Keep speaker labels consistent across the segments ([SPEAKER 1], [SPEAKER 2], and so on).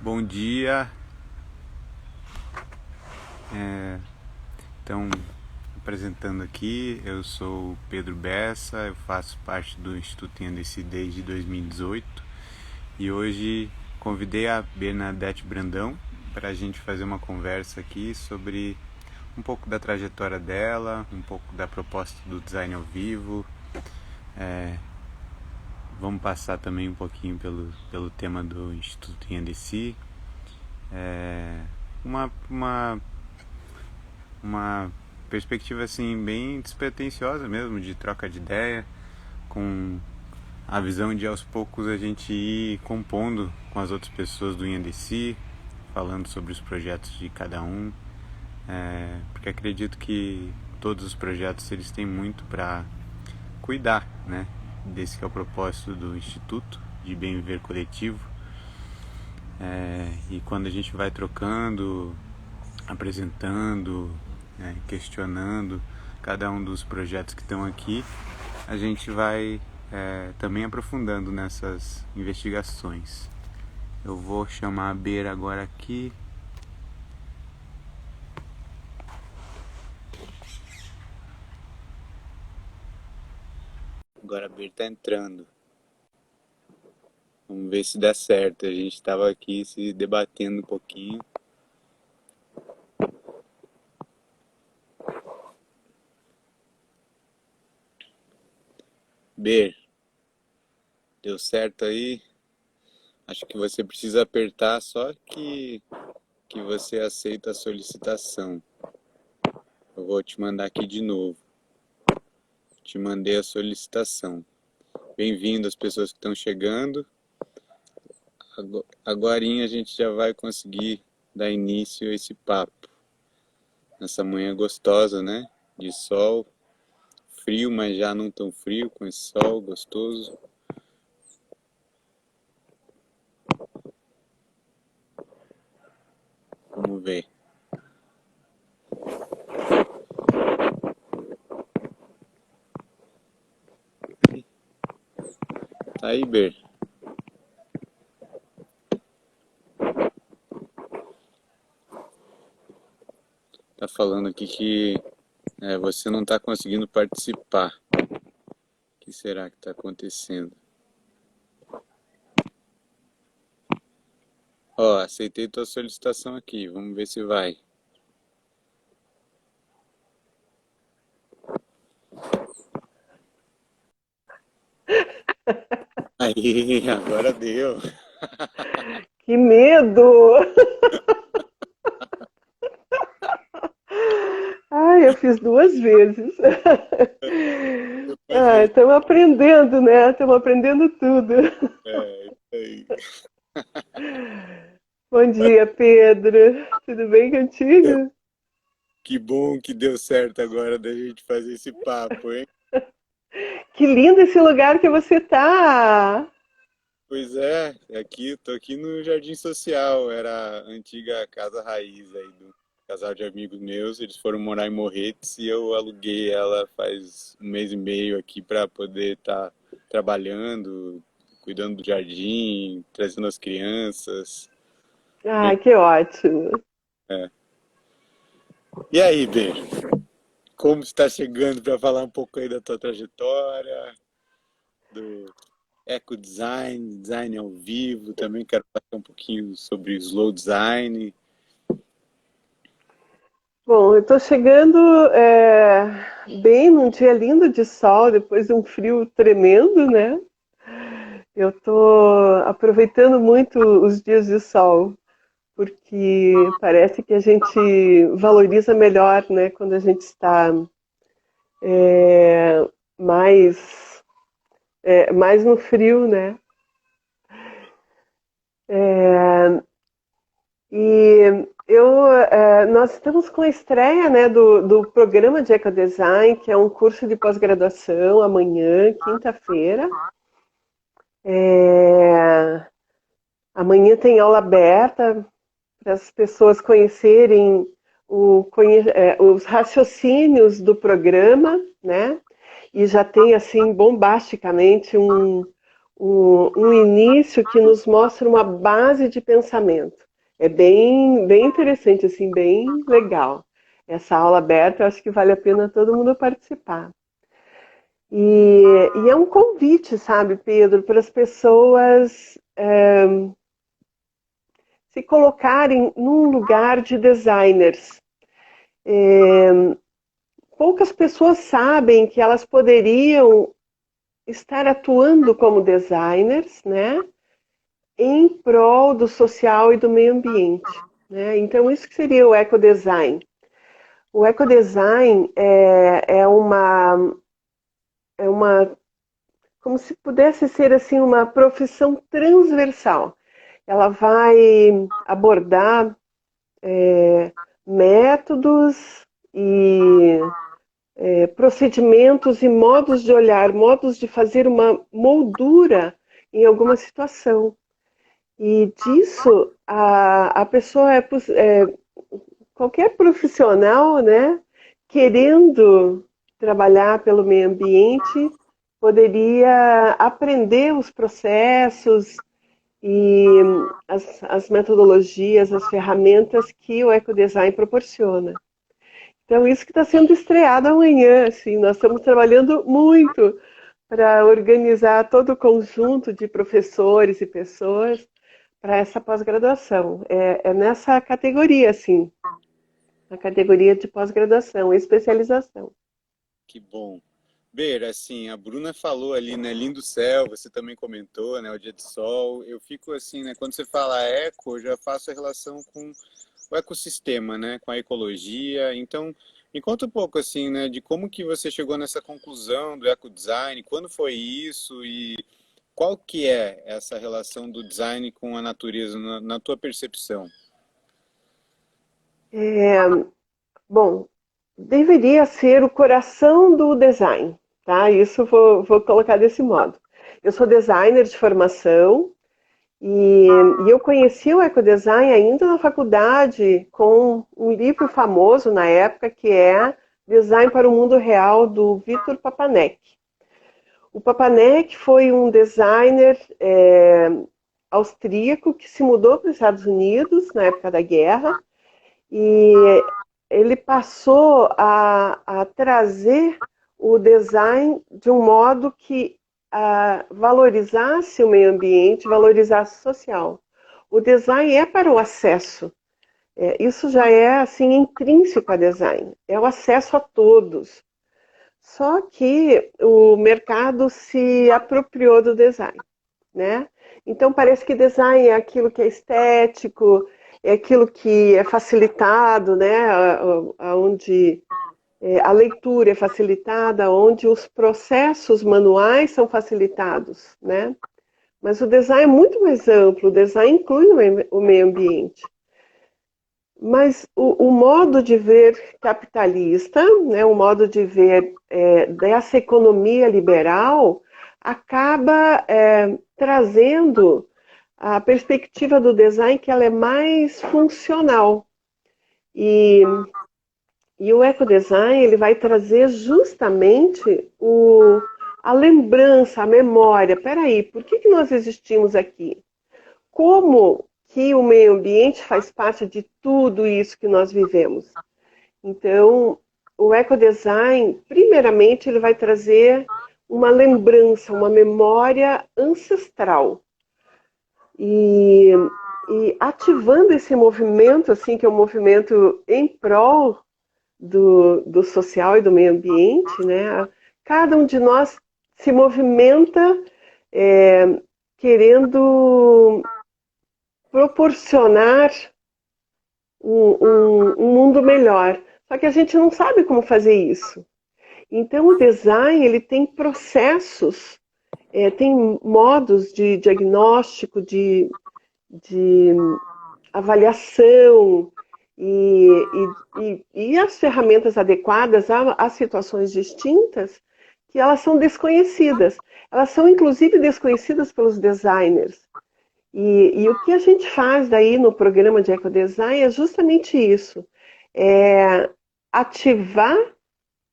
[SPEAKER 1] Bom dia. Então, apresentando aqui, eu sou o Pedro Bessa, eu faço parte do Instituto Inhandeci desde 2018 e hoje convidei a Bernadette Brandão para a gente fazer uma conversa aqui sobre um pouco da trajetória dela, um pouco da proposta do design ao vivo. Vamos passar também um pouquinho pelo tema do Instituto Inhandeci. Uma, uma uma perspectiva assim bem despretensiosa mesmo, de troca de ideia, com a visão de aos poucos a gente ir compondo com as outras pessoas do INDC, falando sobre os projetos de cada um, porque acredito que todos os projetos eles têm muito para cuidar, né, desse que é o propósito do Instituto de Bem Viver Coletivo. E quando a gente vai trocando, apresentando, questionando cada um dos projetos que estão aqui, a gente vai também aprofundando nessas investigações. Eu vou chamar a Beira agora aqui. Agora a Beira está entrando. Vamos ver se dá certo. A gente estava aqui se debatendo um pouquinho. Ber, deu certo aí? Acho que você precisa apertar só que você aceita a solicitação. Eu vou te mandar aqui de novo. Te mandei a solicitação. Bem-vindo às pessoas que estão chegando. Agorinha a gente já vai conseguir dar início a esse papo. Nessa manhã gostosa, né? De sol. Frio, mas já não tão frio, com esse sol gostoso. Vamos ver. Tá aí, Ber? Tá falando aqui que você não tá conseguindo participar. O que será que tá acontecendo? Ó, aceitei tua solicitação aqui. Vamos ver se vai. Aí, agora deu.
[SPEAKER 2] Que medo! Ai, eu fiz duas vezes.
[SPEAKER 1] Depois
[SPEAKER 2] Ah,
[SPEAKER 1] veio.
[SPEAKER 2] estamos aprendendo, né? Estamos aprendendo tudo.
[SPEAKER 1] Isso aí.
[SPEAKER 2] Bom dia, Pedro. Tudo bem contigo?
[SPEAKER 1] Que bom que deu certo agora da gente fazer esse papo, hein?
[SPEAKER 2] Que lindo esse lugar que você tá!
[SPEAKER 1] Pois é, tô aqui no Jardim Social, era a antiga casa raiz aí do casal de amigos meus, eles foram morar em Morretes e eu aluguei ela faz um mês e meio aqui para poder estar trabalhando, cuidando do jardim, trazendo as crianças. Bem,
[SPEAKER 2] Ai, que ótimo.
[SPEAKER 1] é. E aí, Bê, como está chegando para falar um pouco aí da tua trajetória, do eco design, design ao vivo, também quero falar um pouquinho sobre slow design.
[SPEAKER 2] Bom, eu tô chegando bem num dia lindo de sol, depois de um frio tremendo, né? Eu tô aproveitando muito os dias de sol, porque parece que a gente valoriza melhor, né, quando a gente está é, mais, mais no frio, né? É, nós estamos com a estreia, né, do programa de Ecodesign, que é um curso de pós-graduação amanhã, quinta-feira. É, amanhã tem aula aberta para as pessoas conhecerem os raciocínios do programa, né? E já tem assim bombasticamente um início que nos mostra uma base de pensamento. É bem interessante, assim, bem legal. Essa aula aberta, eu acho que vale a pena todo mundo participar. E é um convite, sabe, Pedro, para as pessoas se colocarem num lugar de designers. Poucas pessoas sabem que elas poderiam estar atuando como designers, né, em prol do social e do meio ambiente, né? Então, isso que seria o ecodesign. O ecodesign é uma, como se pudesse ser assim uma profissão transversal. Ela vai abordar métodos e procedimentos e modos de olhar, modos de fazer uma moldura em alguma situação. E disso a pessoa qualquer profissional, né, querendo trabalhar pelo meio ambiente, poderia aprender os processos e as metodologias, as ferramentas que o ecodesign proporciona. Então, isso que está sendo estreado amanhã, assim, nós estamos trabalhando muito para organizar todo o conjunto de professores e pessoas para essa pós-graduação. É nessa categoria, assim, na categoria de pós-graduação, especialização.
[SPEAKER 1] Que bom. Ber, assim, a Bruna falou ali, né, lindo céu, você também comentou, né, o dia de sol. Eu fico assim, né, quando você fala eco, eu já faço a relação com o ecossistema, né, com a ecologia. Então, me conta um pouco assim, né, de como que você chegou nessa conclusão do ecodesign, quando foi isso e qual que é essa relação do design com a natureza na tua percepção?
[SPEAKER 2] Bom, deveria ser o coração do design, tá? Isso vou colocar desse modo. Eu sou designer de formação e eu conheci o ecodesign ainda na faculdade com um livro famoso na época que é Design para o Mundo Real, do Victor Papanek. O Papanek foi um designer austríaco que se mudou para os Estados Unidos na época da guerra e ele passou a trazer o design de um modo que valorizasse o meio ambiente, valorizasse o social. O design é para o acesso. Isso já é assim intrínseco a design. É o acesso a todos. Só que o mercado se apropriou do design, né? Então parece que design é aquilo que é estético, é aquilo que é facilitado, né? Onde a leitura é facilitada, onde os processos manuais são facilitados, né? Mas o design é muito mais amplo, o design inclui o meio ambiente. Mas o modo de ver capitalista, né, o modo de ver dessa economia liberal, acaba trazendo a perspectiva do design que ela é mais funcional. E o ecodesign ele vai trazer justamente a lembrança, a memória. Peraí, por que nós existimos aqui? Como que o meio ambiente faz parte de tudo isso que nós vivemos? Então, o ecodesign, primeiramente, ele vai trazer uma lembrança, uma memória ancestral. E ativando esse movimento, assim, que é um movimento em prol do social e do meio ambiente, né? Cada um de nós se movimenta querendo proporcionar um mundo melhor. Só que a gente não sabe como fazer isso. Então o design ele tem processos, tem modos de diagnóstico, de avaliação e as ferramentas adequadas às situações distintas que elas são desconhecidas. Elas são inclusive desconhecidas pelos designers. E o que a gente faz daí no programa de ecodesign é justamente isso, ativar,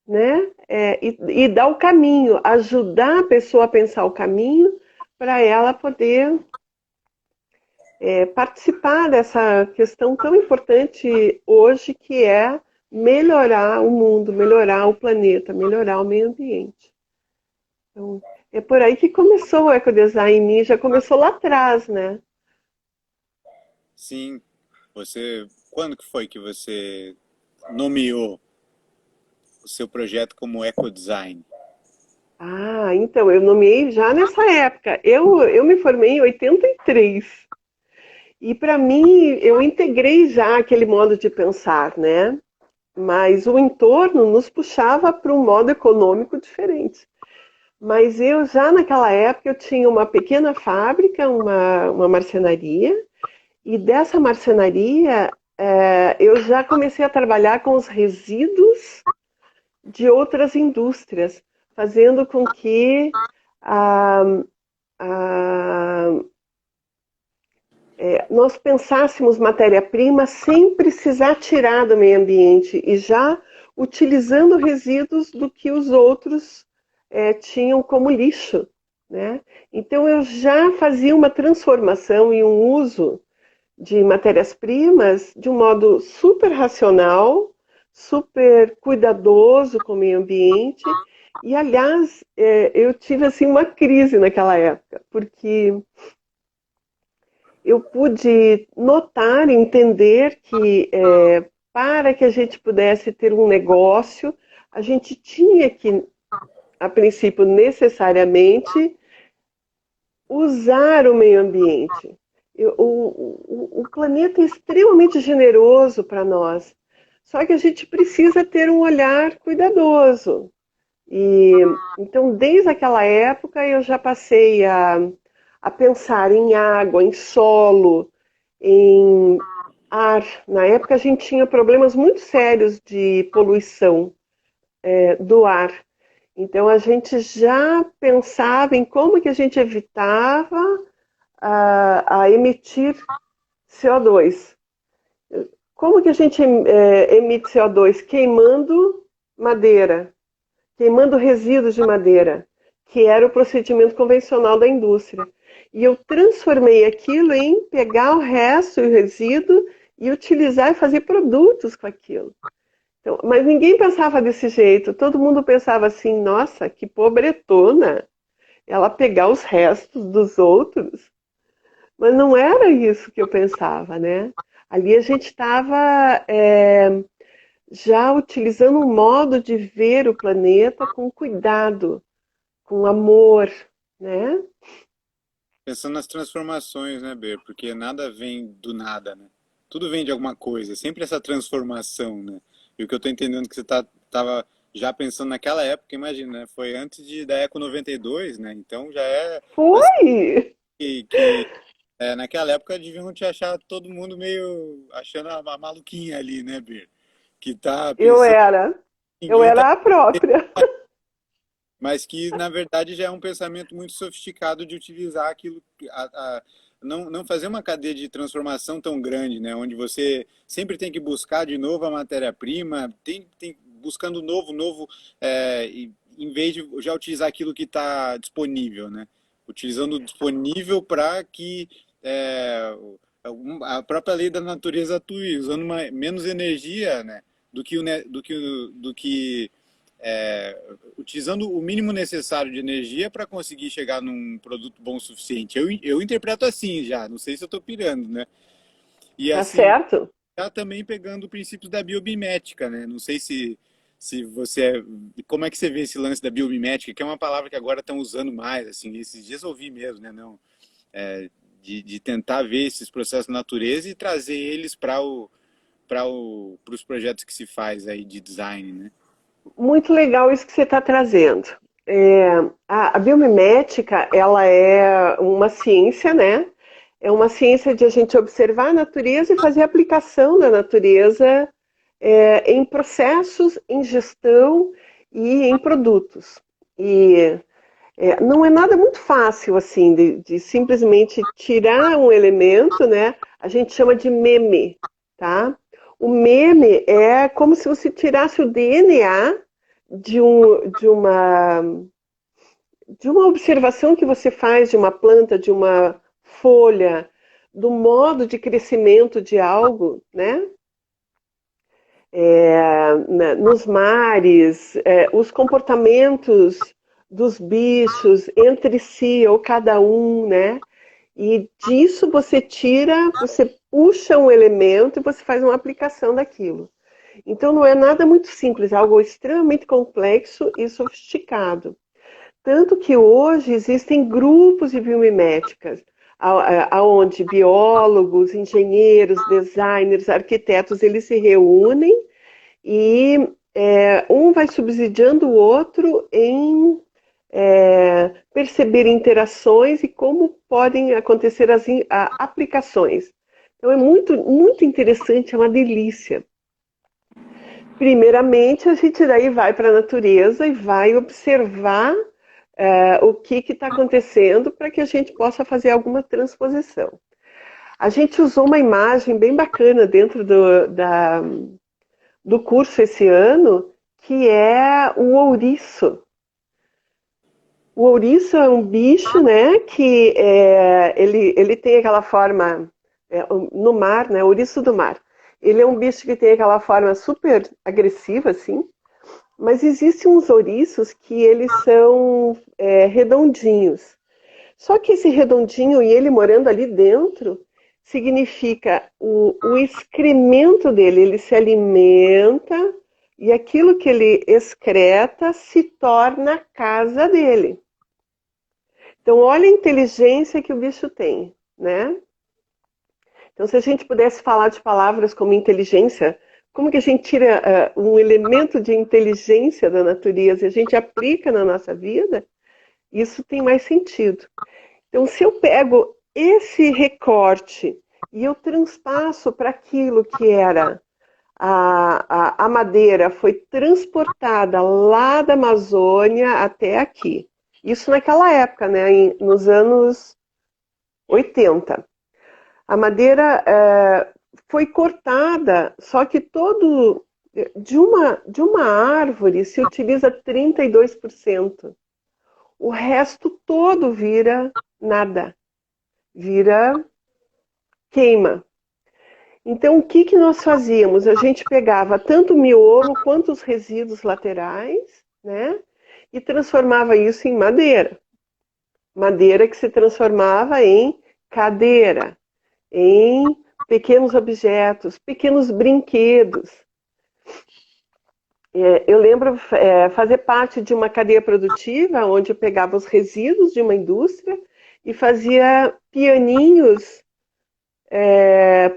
[SPEAKER 2] né, e dar o caminho, ajudar a pessoa a pensar o caminho para ela poder participar dessa questão tão importante hoje, que é melhorar o mundo, melhorar o planeta, melhorar o meio ambiente. Então, é por aí que começou o ecodesign em mim, já começou lá atrás, né?
[SPEAKER 1] Sim, quando que foi que você nomeou o seu projeto como ecodesign?
[SPEAKER 2] Ah, então, eu nomeei já nessa época. Eu me formei em 83. E para mim, eu integrei já aquele modo de pensar, né? Mas o entorno nos puxava para um modo econômico diferente. Mas eu já naquela época eu tinha uma pequena fábrica, uma marcenaria, e dessa marcenaria eu já comecei a trabalhar com os resíduos de outras indústrias, fazendo com que a, a, nós pensássemos matéria-prima sem precisar tirar do meio ambiente e já utilizando resíduos do que os outros tinham como lixo, né? Então eu já fazia uma transformação e um uso de matérias-primas de um modo super racional, super cuidadoso com o meio ambiente. E aliás, eu tive assim uma crise naquela época, porque eu pude notar, entender que para que a gente pudesse ter um negócio, a gente tinha que, a princípio, necessariamente usar o meio ambiente. O planeta é extremamente generoso para nós, só que a gente precisa ter um olhar cuidadoso. E então, desde aquela época, eu já passei a pensar em água, em solo, em ar. Na época, a gente tinha problemas muito sérios de poluição do ar. Então, a gente já pensava em como que a gente evitava a emitir CO2. Como que a gente emite CO2? Queimando madeira, queimando resíduos de madeira, que era o procedimento convencional da indústria. E eu transformei aquilo em pegar o resto, o resíduo, e utilizar e fazer produtos com aquilo. Então, mas ninguém pensava desse jeito. Todo mundo pensava assim, nossa, que pobretona, ela pegar os restos dos outros. Mas não era isso que eu pensava, né? Ali a gente estava já utilizando um modo de ver o planeta com cuidado, com amor, né?
[SPEAKER 1] Pensando nas transformações, né, Ber? Porque nada vem do nada, né? Tudo vem de alguma coisa, sempre essa transformação, né? E o que eu tô entendendo que você tava já pensando naquela época, imagina, né? Foi antes da Eco 92, né? Então já é assim
[SPEAKER 2] Foi!
[SPEAKER 1] naquela época deviam te achar todo mundo meio achando a maluquinha ali, né, Ber? Que tá
[SPEAKER 2] Eu
[SPEAKER 1] pensando
[SPEAKER 2] era.
[SPEAKER 1] que
[SPEAKER 2] Eu
[SPEAKER 1] ninguém tá,
[SPEAKER 2] era a própria.
[SPEAKER 1] mas que na verdade já é um pensamento muito sofisticado de utilizar aquilo, não fazer uma cadeia de transformação tão grande, né? Onde você sempre tem que buscar de novo a matéria-prima, tem buscando novo, em vez de já utilizar aquilo que está disponível, né? Utilizando o disponível para que a própria lei da natureza atue, usando menos energia, né? Do que utilizando o mínimo necessário de energia para conseguir chegar num produto bom o suficiente. Eu interpreto assim já, não sei se eu estou pirando, né? E
[SPEAKER 2] Tá
[SPEAKER 1] assim,
[SPEAKER 2] certo?
[SPEAKER 1] tá também pegando princípios da biomimética, né? Não sei se você como é que você vê esse lance da biomimética, que é uma palavra que agora estão usando mais, assim, esses dias eu ouvi mesmo, né? Não, de tentar ver esses processos na natureza e trazer eles para os projetos que se faz aí de design, né?
[SPEAKER 2] Muito legal isso que você está trazendo. A biomimética, ela é uma ciência, né? É uma ciência de a gente observar a natureza e fazer aplicação da natureza em processos, em gestão e em produtos. E não é nada muito fácil assim de simplesmente tirar um elemento, né? A gente chama de meme, tá? O meme é como se você tirasse o DNA de, um, de uma de uma observação que você faz de uma planta, de uma folha, do modo de crescimento de algo, né? Nos mares, os comportamentos dos bichos entre si ou cada um, né? E disso você tira, você puxa um elemento e você faz uma aplicação daquilo. Então não é nada muito simples, é algo extremamente complexo e sofisticado. Tanto que hoje existem grupos de biomiméticas, aonde biólogos, engenheiros, designers, arquitetos, eles se reúnem e um vai subsidiando o outro em perceber interações e como podem acontecer as aplicações. Então é muito, muito interessante, é uma delícia. Primeiramente, a gente daí vai para a natureza e vai observar o que está acontecendo para que a gente possa fazer alguma transposição. A gente usou uma imagem bem bacana dentro do curso esse ano, que é o ouriço. O ouriço é um bicho, né, que ele tem aquela forma no mar, né, ouriço do mar. Ele é um bicho que tem aquela forma super agressiva, assim, mas existem uns ouriços que eles são redondinhos. Só que esse redondinho e ele morando ali dentro significa o excremento dele, ele se alimenta e aquilo que ele excreta se torna a casa dele. Então, olha a inteligência que o bicho tem, né? Então, se a gente pudesse falar de palavras como inteligência, como que a gente tira um elemento de inteligência da natureza e a gente aplica na nossa vida, isso tem mais sentido. Então, se eu pego esse recorte e eu transpasso para aquilo que era a madeira, foi transportada lá da Amazônia até aqui. Isso naquela época, né, nos anos 80. A madeira foi cortada, só que de uma árvore se utiliza 32%. O resto todo vira nada, vira queima. Então, o que nós fazíamos? A gente pegava tanto o miolo quanto os resíduos laterais, né? E transformava isso em madeira. Madeira que se transformava em cadeira, em pequenos objetos, pequenos brinquedos. Eu lembro fazer parte de uma cadeia produtiva onde eu pegava os resíduos de uma indústria e fazia pianinhos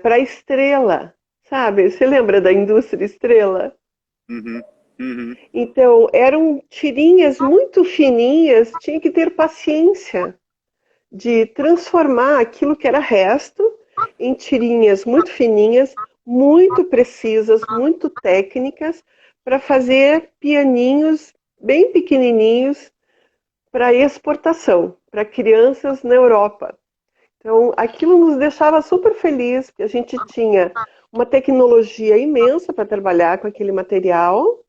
[SPEAKER 2] para estrela, sabe? Você lembra da indústria estrela?
[SPEAKER 1] Uhum, uhum.
[SPEAKER 2] Então, eram tirinhas muito fininhas, tinha que ter paciência de transformar aquilo que era resto em tirinhas muito fininhas, muito precisas, muito técnicas, para fazer pianinhos bem pequenininhos para exportação, para crianças na Europa. Então, aquilo nos deixava super felizes, porque a gente tinha uma tecnologia imensa para trabalhar com aquele material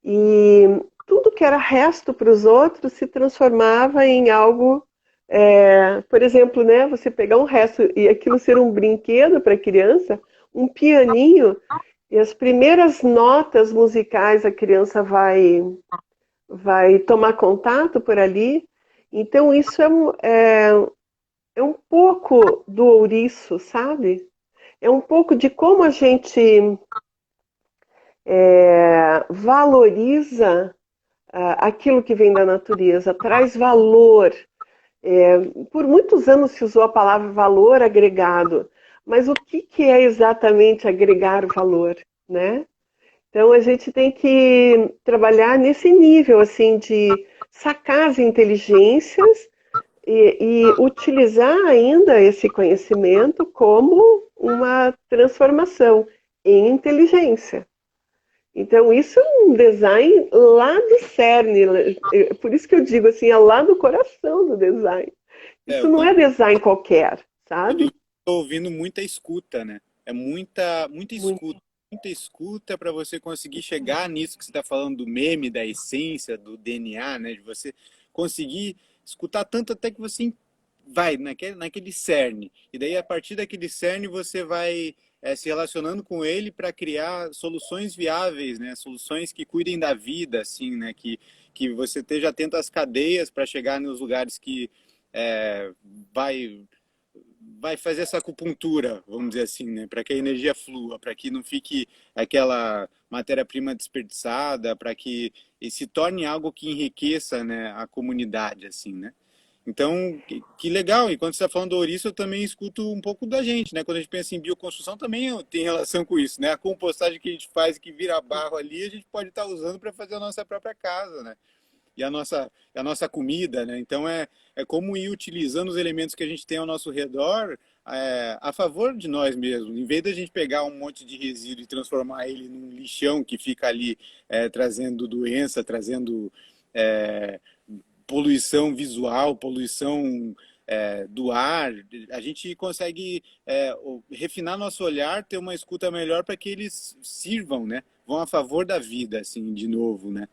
[SPEAKER 2] e tudo que era resto para os outros se transformava em algo, por exemplo, né, você pegar um resto e aquilo ser um brinquedo para a criança, um pianinho, e as primeiras notas musicais a criança vai tomar contato por ali. Então, isso é um pouco do ouriço, sabe? É um pouco de como a gente valoriza aquilo que vem da natureza, traz valor. Por muitos anos se usou a palavra valor agregado, mas o que é exatamente agregar valor, né? Então a gente tem que trabalhar nesse nível assim de sacar as inteligências e utilizar ainda esse conhecimento como uma transformação em inteligência. Então, isso é um design lá do cerne, por isso que eu digo assim, é lá do coração do design. Isso não
[SPEAKER 1] Quando
[SPEAKER 2] é design qualquer, sabe?
[SPEAKER 1] estou ouvindo muita escuta, né? É muita,
[SPEAKER 2] Muito.
[SPEAKER 1] muita escuta para você conseguir chegar nisso que você está falando do meme, da essência, do DNA, né? De você conseguir escutar tanto até que você vai naquele cerne. E daí, a partir daquele cerne, você vai se relacionando com ele para criar soluções viáveis, né? Soluções que cuidem da vida, assim, né? Que você esteja atento às cadeias para chegar nos lugares que é, vai vai fazer essa acupuntura, vamos dizer assim, né? Para que a energia flua, para que não fique aquela matéria-prima desperdiçada, para que e se torne algo que enriqueça, né, a comunidade, assim, né? Então, que legal. E quando você está falando do ouriço, eu também escuto um pouco da gente, né? Quando a gente pensa em bioconstrução, também tem relação com isso, né? A compostagem que a gente faz, que vira barro ali, a gente pode estar usando para fazer a nossa própria casa, né? E a nossa comida, né? Então é como ir utilizando os elementos que a gente tem ao nosso redor a favor de nós mesmos. Em vez da gente pegar um monte de resíduo e transformar ele num lixão que fica ali trazendo doença, trazendo é, poluição visual, poluição do ar, a gente consegue refinar nosso olhar, ter uma escuta melhor para que eles sirvam, né? Vão a favor da vida, assim, de novo, né?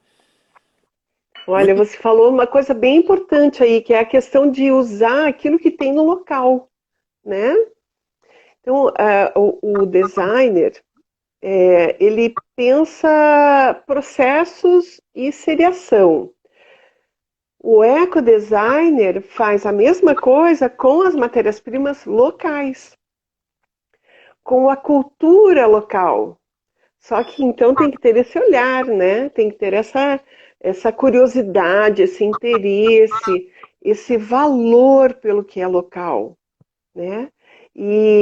[SPEAKER 2] Olha,
[SPEAKER 1] Muito
[SPEAKER 2] você falou uma coisa bem importante aí, que é a questão de usar aquilo que tem no local, né? Então, o designer, ele pensa processos e seriação. O ecodesigner faz a mesma coisa com as matérias-primas locais, com a cultura local. Só que então tem que ter esse olhar, né? Tem que ter essa curiosidade, esse interesse, esse valor pelo que é local, né? E,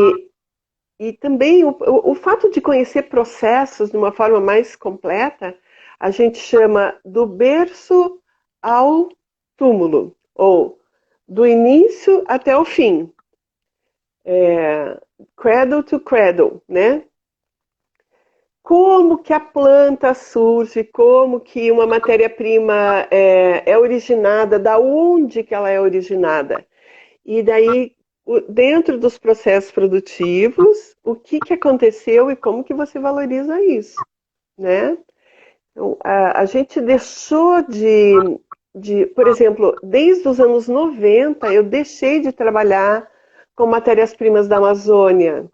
[SPEAKER 2] e também o fato de conhecer processos de uma forma mais completa, a gente chama do berço ao túmulo, ou do início até o fim, cradle to cradle, né? Como que a planta surge, como que uma matéria-prima é originada, da onde que ela é originada. E daí, dentro dos processos produtivos, o que que aconteceu e como que você valoriza isso, né? Então, a gente deixou por exemplo, desde os anos 90, eu deixei de trabalhar com matérias-primas da Amazônia,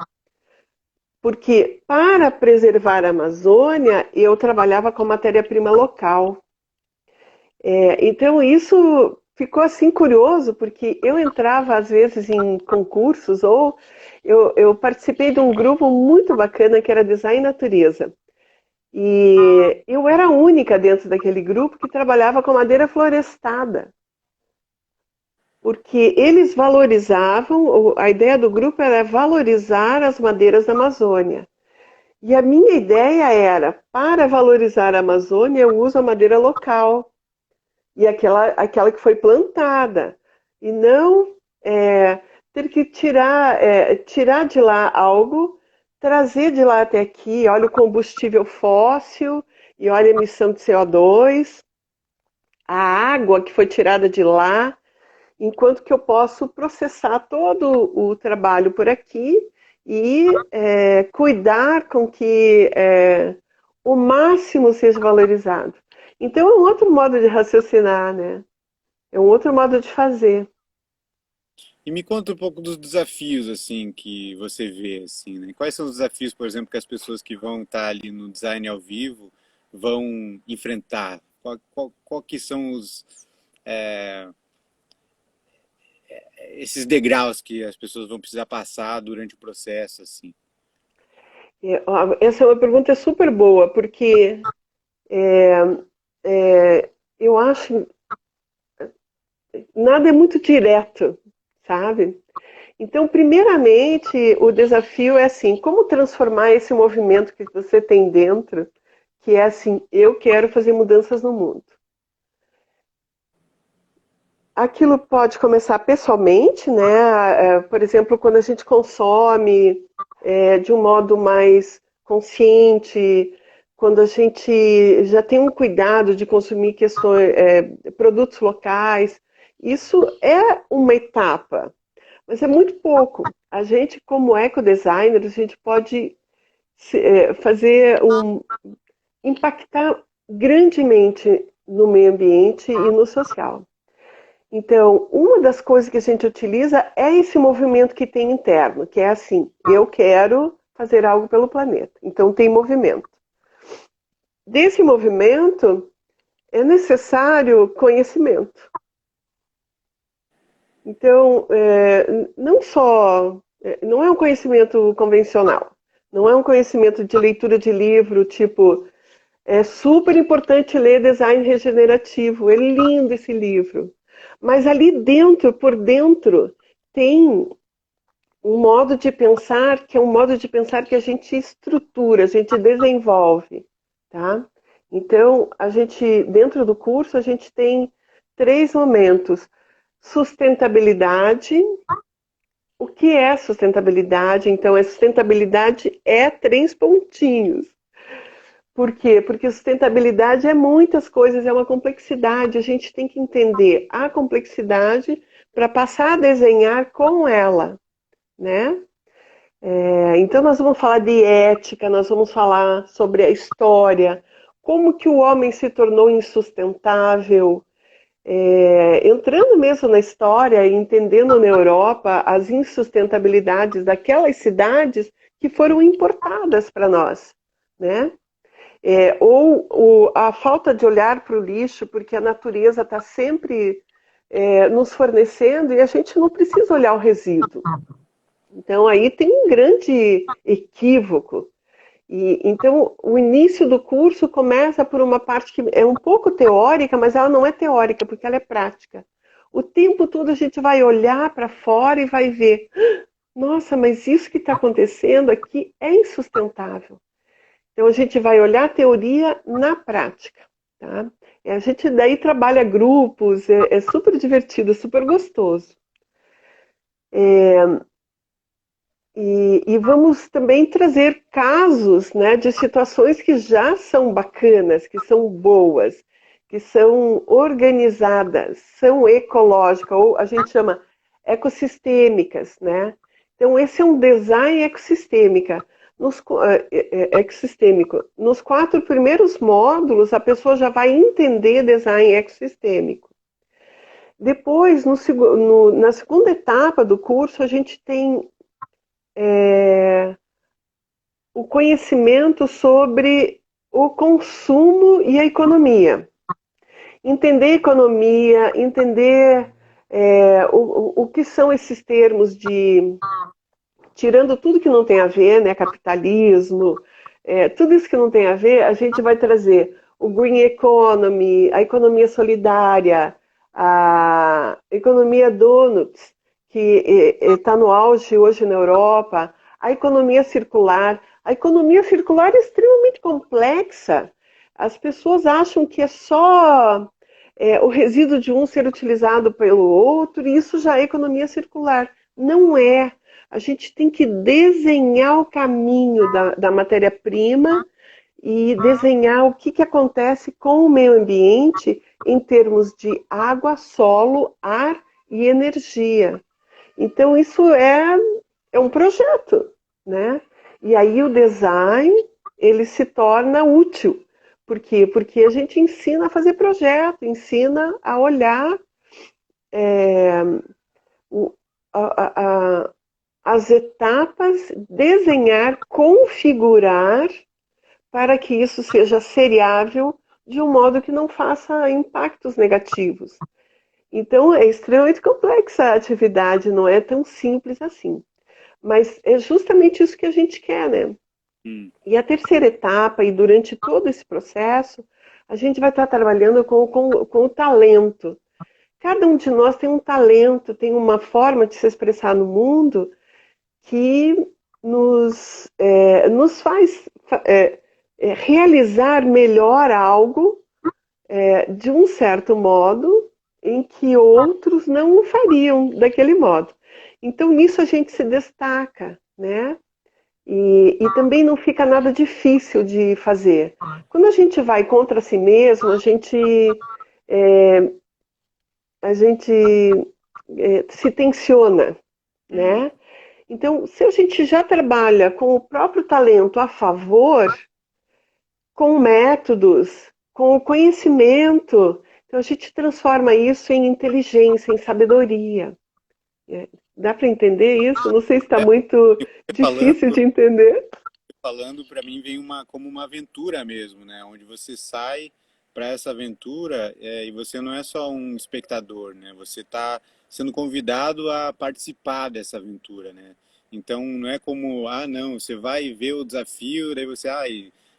[SPEAKER 2] porque para preservar a Amazônia, eu trabalhava com matéria-prima local. Então isso ficou assim curioso, porque eu entrava às vezes em concursos, ou eu participei de um grupo muito bacana que era Design Natureza. E eu era a única dentro daquele grupo que trabalhava com madeira florestada, porque eles valorizavam, a ideia do grupo era valorizar as madeiras da Amazônia. E a minha ideia era, para valorizar a Amazônia, eu uso a madeira local, e aquela que foi plantada, e não ter que tirar de lá algo, trazer de lá até aqui, olha o combustível fóssil, e olha a emissão de CO2, a água que foi tirada de lá, enquanto que eu posso processar todo o trabalho por aqui e cuidar com que o máximo seja valorizado. Então é um outro modo de raciocinar, né? É um outro modo de fazer.
[SPEAKER 1] E me conta um pouco dos desafios assim que você vê assim, né? Quais são os desafios, por exemplo, que as pessoas que vão estar ali no design ao vivo vão enfrentar? Qual que são os esses degraus que as pessoas vão precisar passar durante o processo assim?
[SPEAKER 2] Essa é uma pergunta super boa, porque eu acho nada é muito direto, sabe? Então, primeiramente, o desafio é assim, como transformar esse movimento que você tem dentro, que é assim, eu quero fazer mudanças no mundo. Aquilo pode começar pessoalmente, né? Por exemplo, quando a gente consome de um modo mais consciente, quando a gente já tem um cuidado de consumir produtos locais, isso é uma etapa, mas é muito pouco. A gente, como ecodesigner, a gente pode impactar grandemente no meio ambiente e no social. Então, uma das coisas que a gente utiliza é esse movimento que tem interno, que é assim, eu quero fazer algo pelo planeta. Então, tem movimento. Desse movimento, é necessário conhecimento. Então, não é um conhecimento convencional, não é um conhecimento de leitura de livro, tipo, é super importante ler Design Regenerativo, é lindo esse livro. Mas ali dentro, por dentro, tem um modo de pensar que é um modo de pensar que a gente estrutura, a gente desenvolve, tá? Então, dentro do curso, a gente tem 3 momentos. Sustentabilidade. O que é sustentabilidade? Então, a sustentabilidade é 3 pontinhos. Por quê? Porque sustentabilidade é muitas coisas, é uma complexidade. A gente tem que entender a complexidade para passar a desenhar com ela, né? Então nós vamos falar de ética, nós vamos falar sobre a história, como que o homem se tornou insustentável, entrando mesmo na história e entendendo na Europa as insustentabilidades daquelas cidades que foram importadas para nós, né? Ou a falta de olhar para o lixo, porque a natureza está sempre nos fornecendo e a gente não precisa olhar o resíduo. Então aí tem um grande equívoco. Então o início do curso começa por uma parte que é um pouco teórica, mas ela não é teórica, porque ela é prática. O tempo todo a gente vai olhar para fora e vai ver, nossa, mas isso que está acontecendo aqui é insustentável. Então a gente vai olhar a teoria na prática. Tá? A gente daí trabalha grupos, é super divertido, super gostoso. E vamos também trazer casos, né, de situações que já são bacanas, que são boas, que são organizadas, são ecológicas, ou a gente chama ecossistêmicas, né? Então, esse é um design ecossistêmico. Nos 4 primeiros módulos, a pessoa já vai entender design ecossistêmico. Depois, na segunda etapa do curso, a gente tem o conhecimento sobre o consumo e a economia. Entender a economia, entender o que são esses termos de... Tirando tudo que não tem a ver, né, capitalismo, tudo isso que não tem a ver, a gente vai trazer o green economy, a economia solidária, a economia donuts, que está no auge hoje na Europa, a economia circular. A economia circular é extremamente complexa. As pessoas acham que é só o resíduo de um ser utilizado pelo outro, e isso já é economia circular. Não é. A gente tem que desenhar o caminho da matéria-prima e desenhar o que acontece com o meio ambiente em termos de água, solo, ar e energia. Então, isso é um projeto, né? E aí o design, ele se torna útil. Por quê? Porque a gente ensina a fazer projeto, ensina a olhar as etapas, desenhar, configurar para que isso seja seriável de um modo que não faça impactos negativos. Então, é extremamente complexa a atividade, não é tão simples assim. Mas é justamente isso que a gente quer, né? E a terceira etapa, e durante todo esse processo, a gente vai estar trabalhando com o talento. Cada um de nós tem um talento, tem uma forma de se expressar no mundo que nos faz realizar melhor algo de um certo modo em que outros não o fariam daquele modo. Então, nisso a gente se destaca, né? E também não fica nada difícil de fazer. Quando a gente vai contra si mesmo, a gente se tensiona, né? Então, se a gente já trabalha com o próprio talento a favor, com métodos, com o conhecimento, Então a gente transforma isso em inteligência, em sabedoria. Dá para entender isso? Não sei se está
[SPEAKER 1] É,
[SPEAKER 2] muito
[SPEAKER 1] falando,
[SPEAKER 2] difícil de entender.
[SPEAKER 1] falando para mim vem como uma aventura mesmo, né? Onde você sai para essa aventura e você não é só um espectador, né? Você está sendo convidado a participar dessa aventura, né? Então não é como, ah, não, você vai ver o desafio, daí você,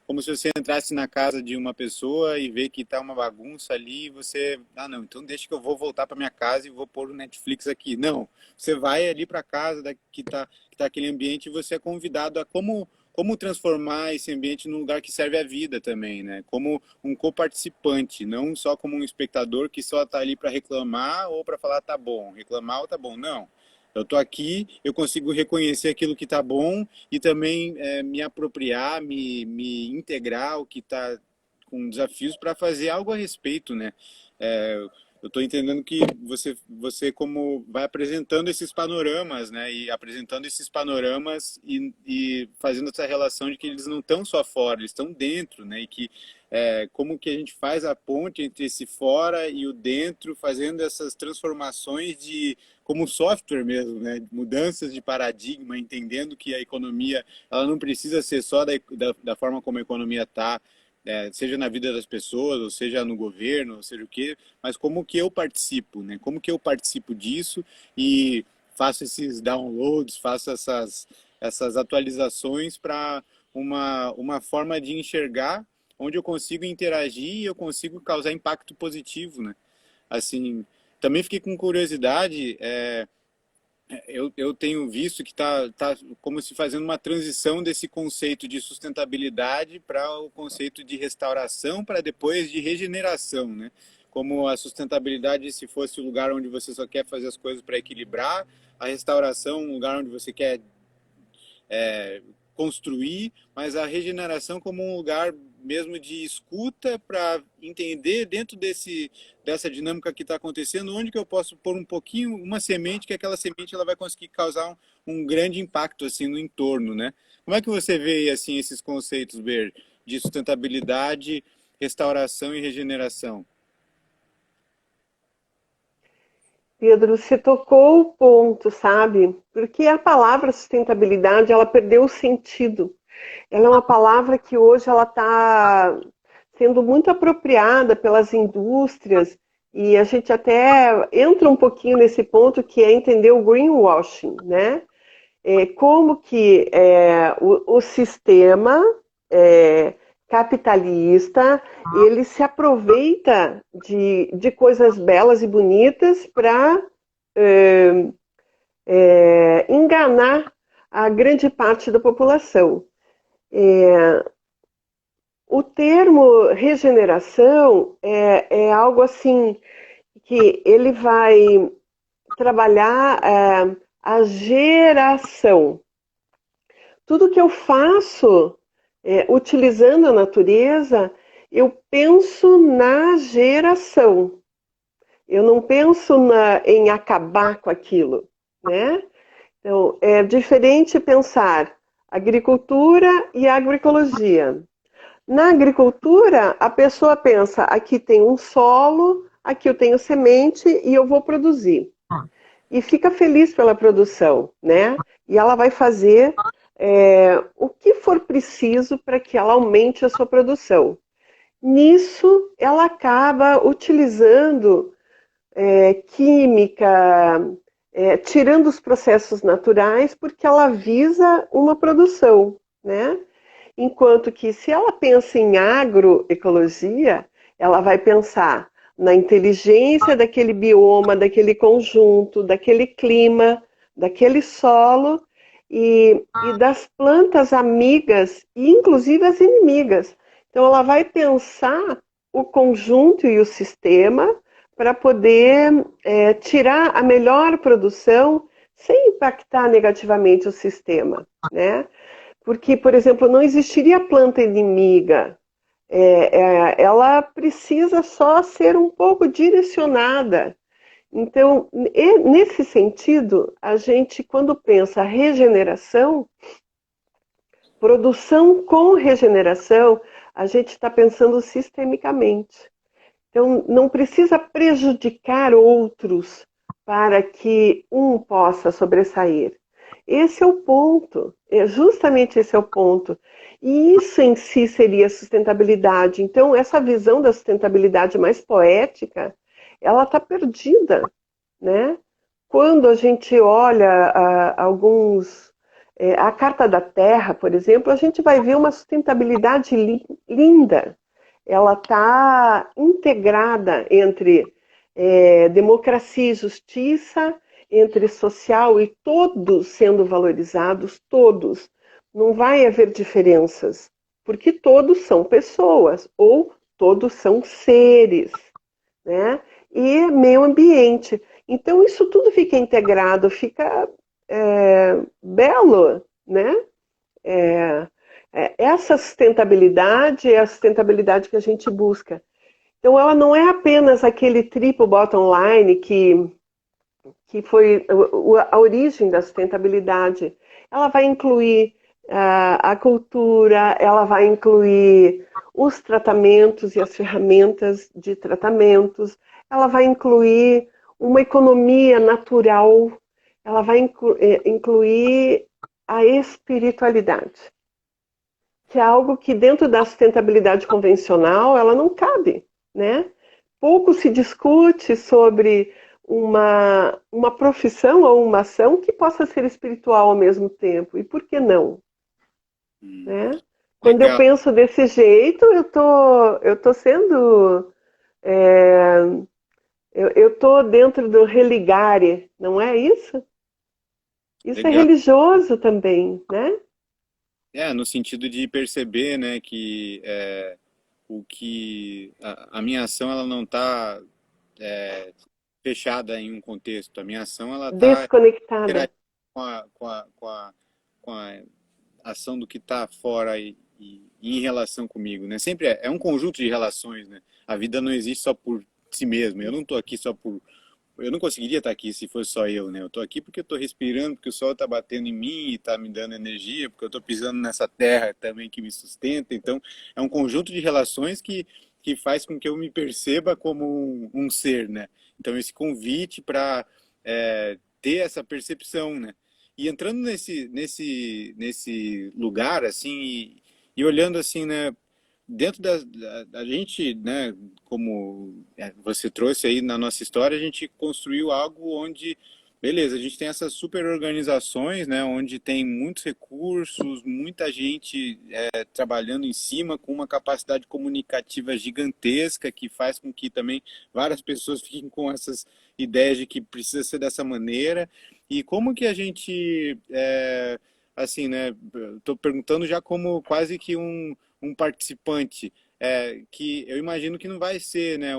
[SPEAKER 1] como se você entrasse na casa de uma pessoa e vê que tá uma bagunça ali, e você, ah, não, então deixa que eu vou voltar para minha casa e vou pôr o Netflix aqui. Não, você vai ali para casa que tá aquele ambiente e você é convidado a como transformar esse ambiente num lugar que serve à vida também, né? Como um coparticipante, não só como um espectador que só está ali para reclamar ou para falar tá bom, reclamar ou tá bom, não. Eu estou aqui, eu consigo reconhecer aquilo que está bom e também me apropriar, me integrar o que está com desafios para fazer algo a respeito, né? É, eu estou entendendo que você como vai apresentando esses panoramas, né? E apresentando esses panoramas e fazendo essa relação de que eles não estão só fora, eles estão dentro, né? E que como que a gente faz a ponte entre esse fora e o dentro, fazendo essas transformações de como software mesmo, né? Mudanças de paradigma, entendendo que a economia ela não precisa ser só da forma como a economia está, seja na vida das pessoas, ou seja no governo, ou seja o quê, mas como que eu participo, né? Como que eu participo disso e faço esses downloads, faço essas atualizações para uma forma de enxergar onde eu consigo interagir e eu consigo causar impacto positivo, né? Assim, também fiquei com curiosidade, eu tenho visto que tá como se fazendo uma transição desse conceito de sustentabilidade para o conceito de restauração, para depois de regeneração, né? Como a sustentabilidade, se fosse o lugar onde você só quer fazer as coisas para equilibrar, a restauração, um lugar onde você quer construir, mas a regeneração como um lugar mesmo de escuta para entender dentro dessa dinâmica que está acontecendo, onde que eu posso pôr um pouquinho, uma semente, que aquela semente ela vai conseguir causar um grande impacto assim no entorno, né? Como é que você vê assim esses conceitos, Ber, de sustentabilidade, restauração e regeneração?
[SPEAKER 2] Pedro, você tocou o ponto, sabe? Porque a palavra sustentabilidade, ela perdeu o sentido. Ela é uma palavra que hoje ela está sendo muito apropriada pelas indústrias e a gente até entra um pouquinho nesse ponto que é entender o greenwashing, né? Como que o sistema é, capitalista ele se aproveita de coisas belas e bonitas para enganar a grande parte da população. O termo regeneração é algo assim que ele vai trabalhar a geração. Tudo que eu faço utilizando a natureza, eu penso na geração. Eu não penso em acabar com aquilo, né? Então, é diferente pensar agricultura e agroecologia. Na agricultura, a pessoa pensa, aqui tem um solo, aqui eu tenho semente e eu vou produzir. E fica feliz pela produção, né? E ela vai fazer o que for preciso para que ela aumente a sua produção. Nisso, ela acaba utilizando química, tirando os processos naturais, porque ela visa uma produção, né? Enquanto que se ela pensa em agroecologia, ela vai pensar na inteligência daquele bioma, daquele conjunto, daquele clima, daquele solo e das plantas amigas e inclusive as inimigas. Então ela vai pensar o conjunto e o sistema para poder tirar a melhor produção sem impactar negativamente o sistema, né? Porque, por exemplo, não existiria planta inimiga. Ela precisa só ser um pouco direcionada. Então, nesse sentido, a gente, quando pensa regeneração, produção com regeneração, a gente está pensando sistemicamente. Então, não precisa prejudicar outros para que um possa sobressair. Esse é o ponto, justamente esse é o ponto. E isso em si seria sustentabilidade. Então, essa visão da sustentabilidade mais poética, ela está perdida, né? Quando a gente olha a Carta da Terra, por exemplo, a gente vai ver uma sustentabilidade linda. Ela está integrada entre democracia e justiça, entre social e todos sendo valorizados, todos. Não vai haver diferenças, porque todos são pessoas, ou todos são seres, né? E meio ambiente. Então, isso tudo fica integrado, fica belo, né? É, essa sustentabilidade é a sustentabilidade que a gente busca. Então, ela não é apenas aquele triple bottom line que foi a origem da sustentabilidade. Ela vai incluir a cultura, ela vai incluir os tratamentos e as ferramentas de tratamentos, ela vai incluir uma economia natural, ela vai incluir a espiritualidade, que é algo que dentro da sustentabilidade convencional ela não cabe, né? Pouco se discute sobre uma profissão ou uma ação que possa ser espiritual ao mesmo tempo. E por que não? Né? Quando eu
[SPEAKER 3] Legal.
[SPEAKER 2] penso desse jeito, eu tô sendo. é, eu tô dentro do religare, não é isso? Isso é
[SPEAKER 3] Legal.
[SPEAKER 2] religioso também, né?
[SPEAKER 3] No sentido de perceber, né, que a minha ação ela não está fechada em um contexto. A minha ação ela está
[SPEAKER 2] Desconectada.
[SPEAKER 3] interagindo com a ação do que está fora e em relação comigo, né? Sempre é um conjunto de relações, né? A vida não existe só por si mesma. Eu não estou aqui só por eu não conseguiria estar aqui se fosse só eu, né? Eu estou aqui porque eu estou respirando, porque o sol está batendo em mim e está me dando energia, porque eu estou pisando nessa terra também que me sustenta. Então, é um conjunto de relações que faz com que eu me perceba como um ser, né? Então, esse convite para ter essa percepção, né? E entrando nesse lugar, assim, e olhando assim, né? Dentro da gente, né, como você trouxe aí na nossa história, a gente construiu algo onde, beleza, a gente tem essas super organizações, né, onde tem muitos recursos, muita gente trabalhando em cima, com uma capacidade comunicativa gigantesca, que faz com que também várias pessoas fiquem com essas ideias de que precisa ser dessa maneira. E como que a gente, assim, né, estou perguntando já como quase que um participante, que eu imagino que não vai ser, né,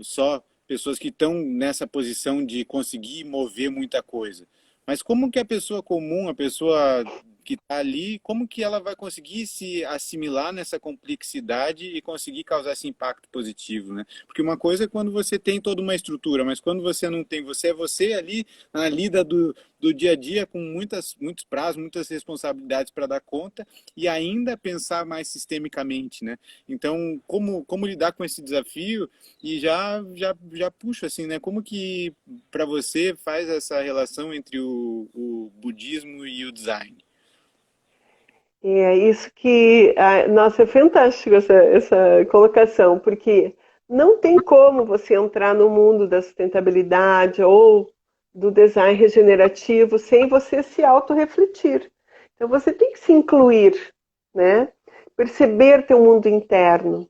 [SPEAKER 3] só pessoas que estão nessa posição de conseguir mover muita coisa. Mas como que a pessoa comum, a pessoa que está ali, como que ela vai conseguir se assimilar nessa complexidade e conseguir causar esse impacto positivo, né? Porque uma coisa é quando você tem toda uma estrutura, mas quando você não tem, você é você ali na lida do dia a dia com muitos prazos, muitas responsabilidades para dar conta e ainda pensar mais sistemicamente, né? Então, como lidar com esse desafio e já puxo assim, né? Como que para você faz essa relação entre o budismo e o design?
[SPEAKER 2] É isso que, nossa, é fantástico essa colocação, porque não tem como você entrar no mundo da sustentabilidade ou do design regenerativo sem você se autorrefletir. Então você tem que se incluir, né? Perceber teu mundo interno.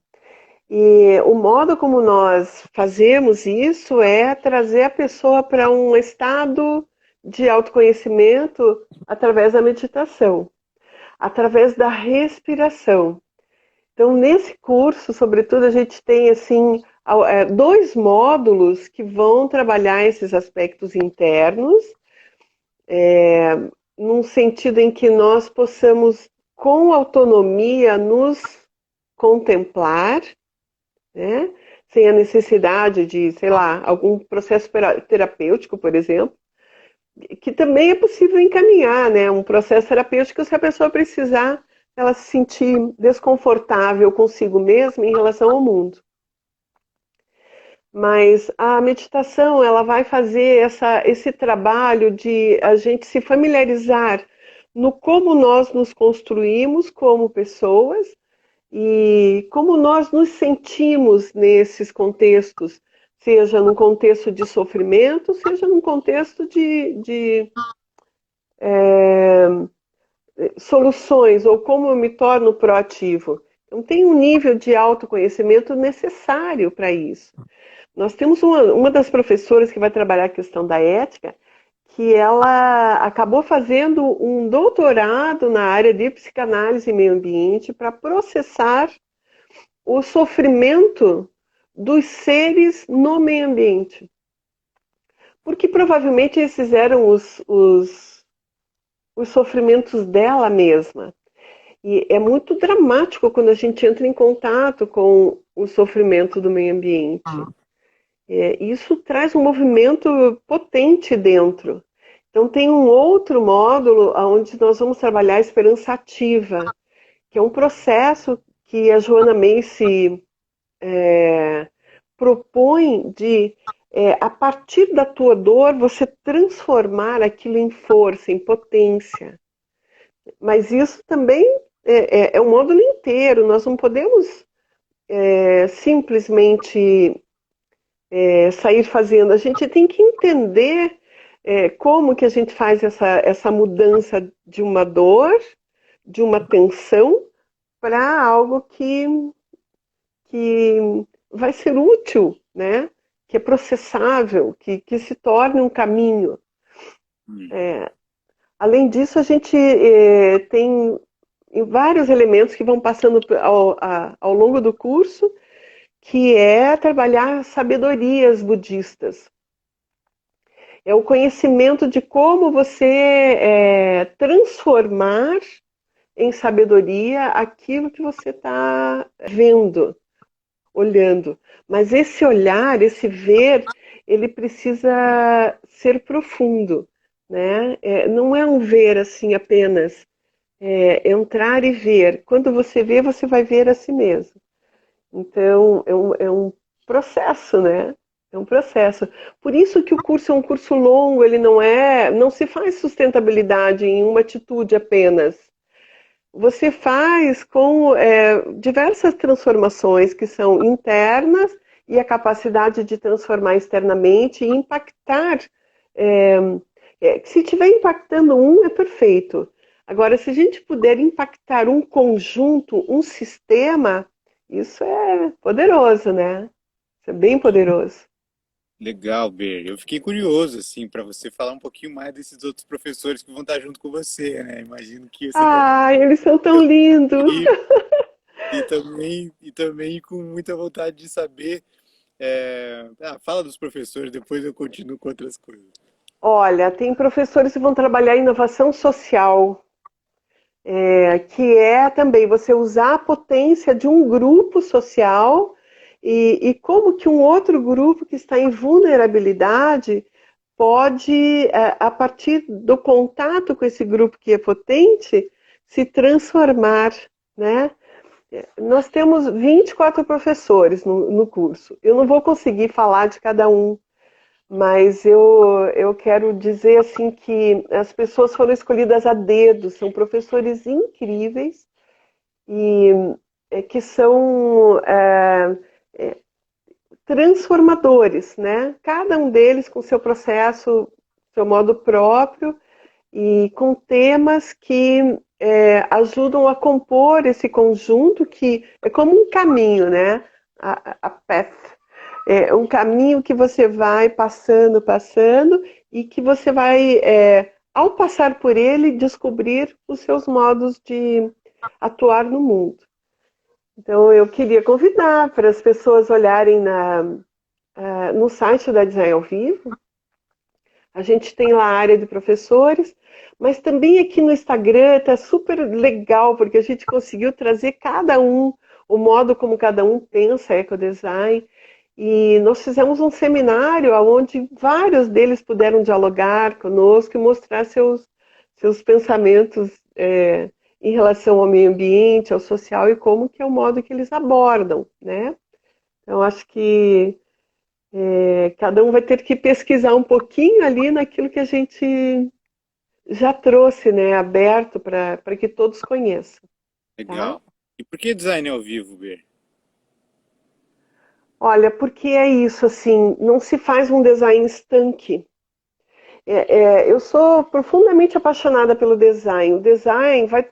[SPEAKER 2] E o modo como nós fazemos isso é trazer a pessoa para um estado de autoconhecimento através da meditação, através da respiração. Então, nesse curso, sobretudo, a gente tem assim dois módulos que vão trabalhar esses aspectos internos, num sentido em que nós possamos, com autonomia, nos contemplar, né? Sem a necessidade de, sei lá, algum processo terapêutico, por exemplo, que também é possível encaminhar, né? Um processo terapêutico se a pessoa precisar, ela se sentir desconfortável consigo mesma em relação ao mundo. Mas a meditação, ela vai fazer esse trabalho de a gente se familiarizar no como nós nos construímos como pessoas e como nós nos sentimos nesses contextos, seja num contexto de sofrimento, seja num contexto de soluções, ou como eu me torno proativo. Então, tem um nível de autoconhecimento necessário para isso. Nós temos uma das professoras que vai trabalhar a questão da ética, que ela acabou fazendo um doutorado na área de psicanálise e meio ambiente para processar o sofrimento dos seres no meio ambiente. Porque provavelmente esses eram os sofrimentos dela mesma. E é muito dramático quando a gente entra em contato com o sofrimento do meio ambiente. Isso traz um movimento potente dentro. Então tem um outro módulo onde nós vamos trabalhar a esperança ativa, que é um processo que a Joanna Macy propõe de, a partir da tua dor, você transformar aquilo em força, em potência. Mas isso também é um módulo inteiro, nós não podemos simplesmente sair fazendo. A gente tem que entender como que a gente faz essa mudança de uma dor, de uma tensão, para algo que vai ser útil, né? Que é processável, que se torne um caminho. Além disso, a gente tem vários elementos que vão passando ao longo do curso, que é trabalhar sabedorias budistas. É o conhecimento de como você transformar em sabedoria aquilo que você está vendo, olhando. Mas esse olhar, esse ver, ele precisa ser profundo, né? Não é um ver assim apenas, entrar e ver. Quando você vê, você vai ver a si mesmo. Então, é um processo, né? É um processo. Por isso que o curso é um curso longo, ele não se faz sustentabilidade em uma atitude apenas. Você faz com diversas transformações que são internas e a capacidade de transformar externamente e impactar. Se estiver impactando um, é perfeito. Agora, se a gente puder impactar um conjunto, um sistema, isso é poderoso, né? Isso é bem poderoso.
[SPEAKER 3] Legal, Ber. Eu fiquei curioso, assim, para você falar um pouquinho mais desses outros professores que vão estar junto com você, né? Imagino que você deve
[SPEAKER 2] Ah, eles são tão lindos!
[SPEAKER 3] ir e também com muita vontade de saber. Fala dos professores, depois eu continuo com outras coisas.
[SPEAKER 2] Olha, tem professores que vão trabalhar inovação social, que é também você usar a potência de um grupo social e como que um outro grupo que está em vulnerabilidade pode, a partir do contato com esse grupo que é potente, se transformar, né? Nós temos 24 professores no curso. Eu não vou conseguir falar de cada um, mas eu quero dizer assim que as pessoas foram escolhidas a dedo, são professores incríveis e que são transformadores, né? Cada um deles com seu processo, seu modo próprio e com temas que ajudam a compor esse conjunto que é como um caminho, né? A path. É um caminho que você vai passando, passando, e que você vai, ao passar por ele, descobrir os seus modos de atuar no mundo. Então, eu queria convidar para as pessoas olharem no site da Design ao Vivo. A gente tem lá a área de professores, mas também aqui no Instagram está super legal, porque a gente conseguiu trazer cada um, o modo como cada um pensa ecodesign. E nós fizemos um seminário onde vários deles puderam dialogar conosco e mostrar seus pensamentos em relação ao meio ambiente, ao social e como que é o modo que eles abordam, né? Então, acho que Cada um vai ter que pesquisar um pouquinho ali naquilo que a gente já trouxe, né, aberto para que todos conheçam, tá?
[SPEAKER 3] Legal. E por que design ao vivo, Ber?
[SPEAKER 2] Olha, porque é isso, assim, não se faz um design estanque. Eu sou profundamente apaixonada pelo design. O design vai,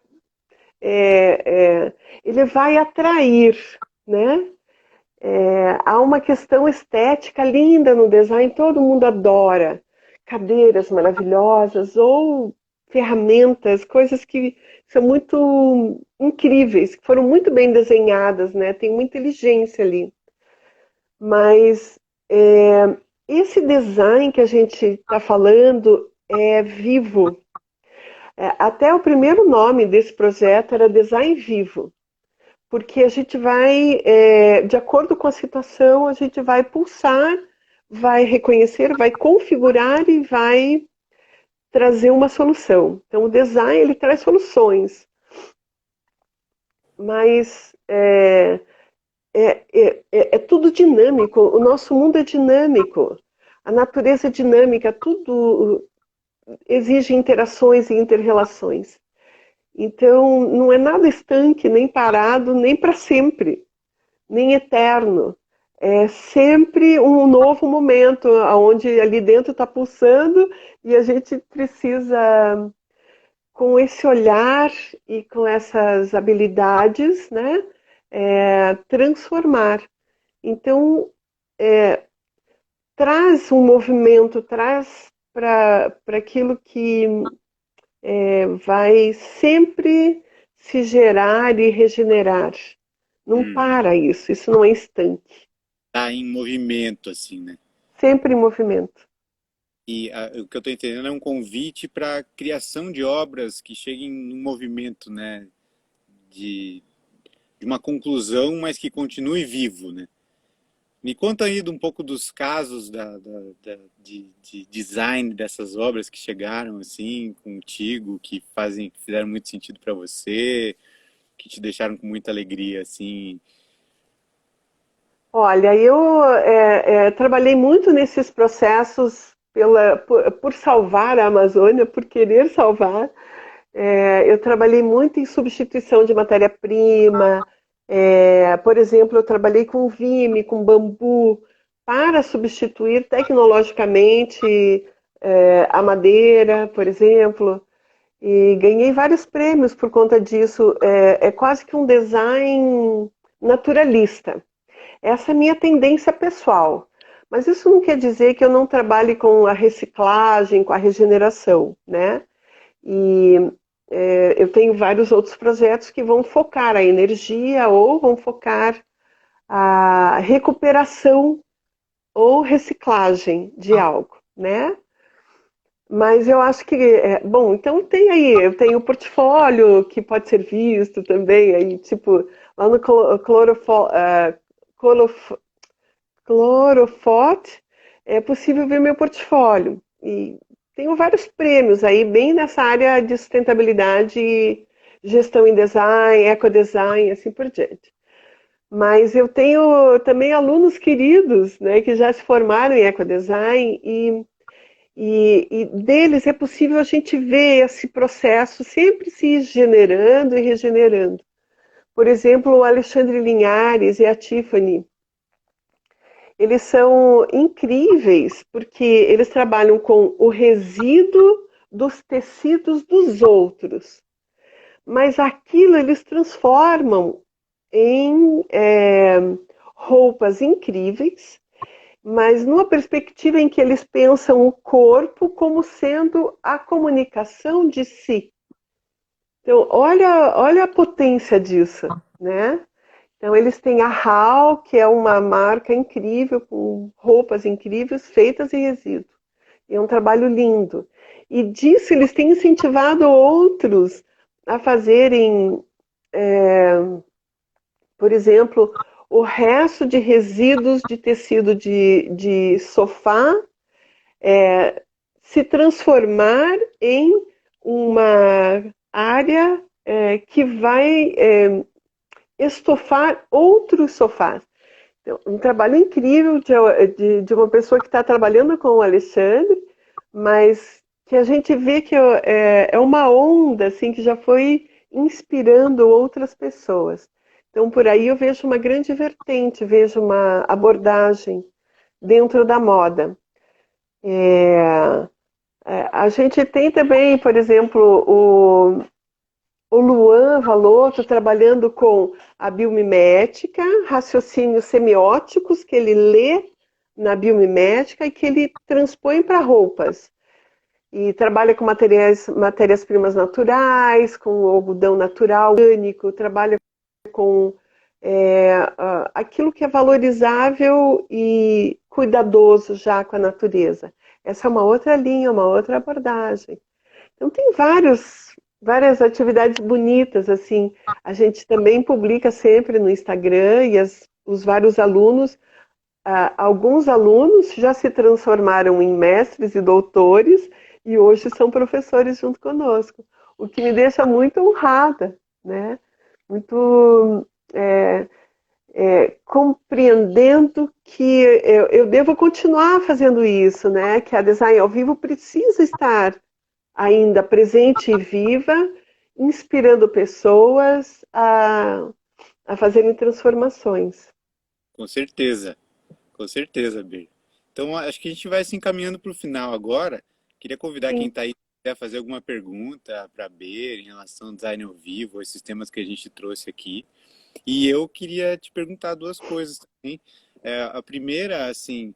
[SPEAKER 2] é, é, ele vai atrair, né? Há uma questão estética linda no design, todo mundo adora. Cadeiras maravilhosas ou ferramentas, coisas que são muito incríveis, que foram muito bem desenhadas, né? Tem uma inteligência ali. Mas esse design que a gente está falando é vivo. Até o primeiro nome desse projeto era Design Vivo, porque a gente vai, de acordo com a situação, a gente vai pulsar, vai reconhecer, vai configurar e vai trazer uma solução. Então, o design ele traz soluções, mas é tudo dinâmico. O nosso mundo é dinâmico, a natureza é dinâmica, tudo exige interações e interrelações. Então, não é nada estanque, nem parado, nem para sempre, nem eterno. É sempre um novo momento, onde ali dentro está pulsando e a gente precisa, com esse olhar e com essas habilidades, né, transformar. Então, traz um movimento, traz para aquilo que vai sempre se gerar e regenerar. Não para isso não é estanque.
[SPEAKER 3] Tá em movimento, assim, né?
[SPEAKER 2] Sempre em movimento.
[SPEAKER 3] E o que eu estou entendendo é um convite para a criação de obras que cheguem num movimento, né? De, de uma conclusão, mas que continue vivo, né? Me conta aí um pouco dos casos de design dessas obras que chegaram assim contigo, que fizeram muito sentido para você, que te deixaram com muita alegria, assim.
[SPEAKER 2] Olha, eu trabalhei muito nesses processos por salvar a Amazônia, por querer salvar. Eu trabalhei muito em substituição de matéria-prima. Por exemplo, eu trabalhei com vime, com bambu, para substituir tecnologicamente a madeira, por exemplo. E ganhei vários prêmios por conta disso. É quase que um design naturalista. Essa é a minha tendência pessoal. Mas isso não quer dizer que eu não trabalhe com a reciclagem, com a regeneração, né? E eu tenho vários outros projetos que vão focar a energia ou vão focar a recuperação ou reciclagem de algo, né? Mas eu acho que, bom, então tem aí, eu tenho o portfólio que pode ser visto também, aí, tipo, lá no Clorofort é possível ver meu portfólio. E tenho vários prêmios aí, bem nessa área de sustentabilidade, gestão em design, ecodesign, assim por diante. Mas eu tenho também alunos queridos, né, que já se formaram em ecodesign e deles é possível a gente ver esse processo sempre se generando e regenerando. Por exemplo, o Alexandre Linhares e a Tiffany, eles são incríveis porque eles trabalham com o resíduo dos tecidos dos outros. Mas aquilo eles transformam em roupas incríveis, mas numa perspectiva em que eles pensam o corpo como sendo a comunicação de si. Então, olha a potência disso, né? Então, eles têm a HAL, que é uma marca incrível, com roupas incríveis, feitas em resíduo. E é um trabalho lindo. E disso, eles têm incentivado outros a fazerem, por exemplo, o resto de resíduos de tecido de sofá se transformar em uma área que vai estofar outros sofás. Então, um trabalho incrível de uma pessoa que está trabalhando com o Alexandre, mas que a gente vê que é uma onda assim, que já foi inspirando outras pessoas. Então, por aí eu vejo uma grande vertente, vejo uma abordagem dentro da moda. É, a gente tem também, por exemplo, o Luan Valotto trabalhando com a biomimética, raciocínios semióticos que ele lê na biomimética e que ele transpõe para roupas. E trabalha com matérias-primas naturais, com algodão natural, orgânico, trabalha com aquilo que é valorizável e cuidadoso já com a natureza. Essa é uma outra linha, uma outra abordagem. Então tem várias atividades bonitas, assim. A gente também publica sempre no Instagram e os vários alunos, alguns alunos já se transformaram em mestres e doutores e hoje são professores junto conosco, o que me deixa muito honrada, né? Muito compreendendo que eu devo continuar fazendo isso, né? Que a Design ao Vivo precisa estar ainda presente e viva, inspirando pessoas a fazerem transformações.
[SPEAKER 3] Com certeza, Bir. Então, acho que a gente vai se encaminhando para o final agora. Queria convidar quem
[SPEAKER 2] Sim.
[SPEAKER 3] está aí a fazer alguma pergunta para a Bir em relação ao design ao vivo, esses temas que a gente trouxe aqui. E eu queria te perguntar duas coisas também. A primeira, assim,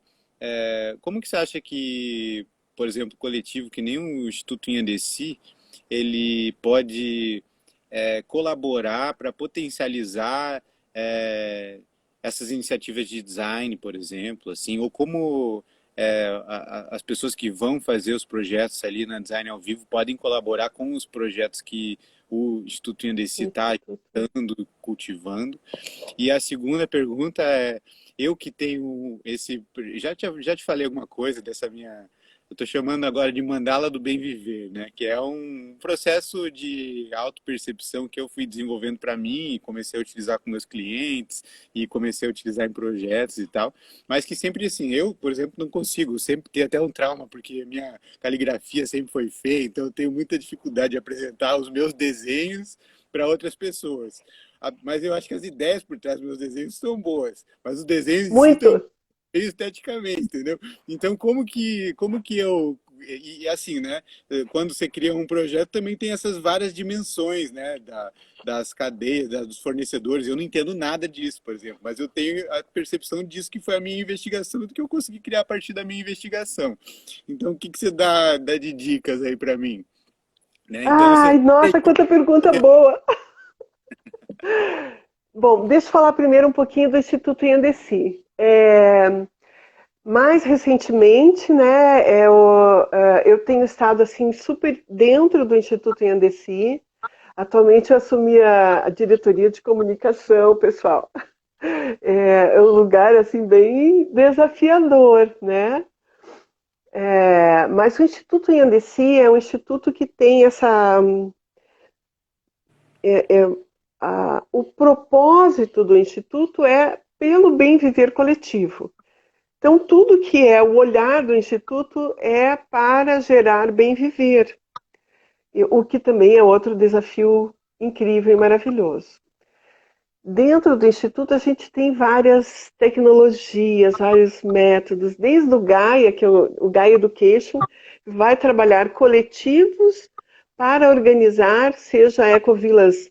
[SPEAKER 3] como que você acha que, por exemplo, coletivo que nem o Instituto Inhandeci, ele pode colaborar para potencializar essas iniciativas de design, por exemplo, assim, ou como as pessoas que vão fazer os projetos ali na Design ao Vivo podem colaborar com os projetos que o Instituto Inhandeci está cultivando. E a segunda pergunta é, eu que tenho esse... Já te falei alguma coisa dessa minha... Eu estou chamando agora de mandala do bem viver, né? Que é um processo de autopercepção que eu fui desenvolvendo para mim e comecei a utilizar com meus clientes e comecei a utilizar em projetos e tal. Mas que sempre assim, eu, por exemplo, não consigo, sempre tenho até um trauma porque a minha caligrafia sempre foi feia, então eu tenho muita dificuldade de apresentar os meus desenhos para outras pessoas. Mas eu acho que as ideias por trás dos meus desenhos são boas, mas os desenhos em si estão
[SPEAKER 2] Muito.
[SPEAKER 3] esteticamente, entendeu? Então, como que eu e assim, né? Quando você cria um projeto, também tem essas várias dimensões, né? Das cadeias, dos fornecedores. Eu não entendo nada disso, por exemplo, mas eu tenho a percepção disso que foi a minha investigação, do que eu consegui criar a partir da minha investigação. Então, o que que você dá de dicas aí para mim? Né? Então, assim,
[SPEAKER 2] Ai, nossa, quanta pergunta boa! Bom, deixa eu falar primeiro um pouquinho do Instituto Inhandeci. Mais recentemente, né, eu tenho estado assim super dentro do Instituto Inhandeci. Atualmente eu assumi a diretoria de comunicação, pessoal. É um lugar assim bem desafiador, né? Mas o Instituto Inhandeci é um instituto que tem o propósito do instituto é pelo bem viver coletivo. Então, tudo que é o olhar do Instituto é para gerar bem viver, o que também é outro desafio incrível e maravilhoso. Dentro do Instituto, a gente tem várias tecnologias, vários métodos, desde o Gaia, que é o Gaia Education, vai trabalhar coletivos para organizar, seja ecovilas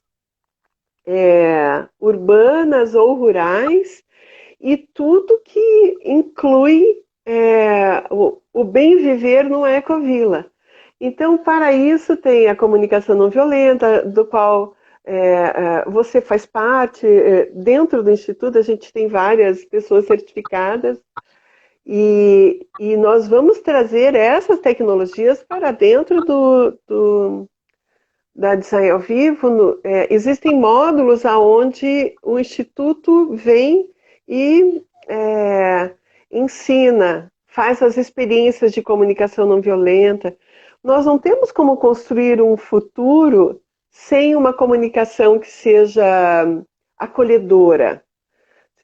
[SPEAKER 2] urbanas ou rurais, e tudo que inclui o bem viver numa ecovila. Então, para isso, tem a comunicação não violenta, do qual você faz parte. Dentro do Instituto, a gente tem várias pessoas certificadas, e nós vamos trazer essas tecnologias para dentro da Design ao Vivo. Existem módulos onde o Instituto vem e ensina, faz as experiências de comunicação não violenta. Nós não temos como construir um futuro sem uma comunicação que seja acolhedora.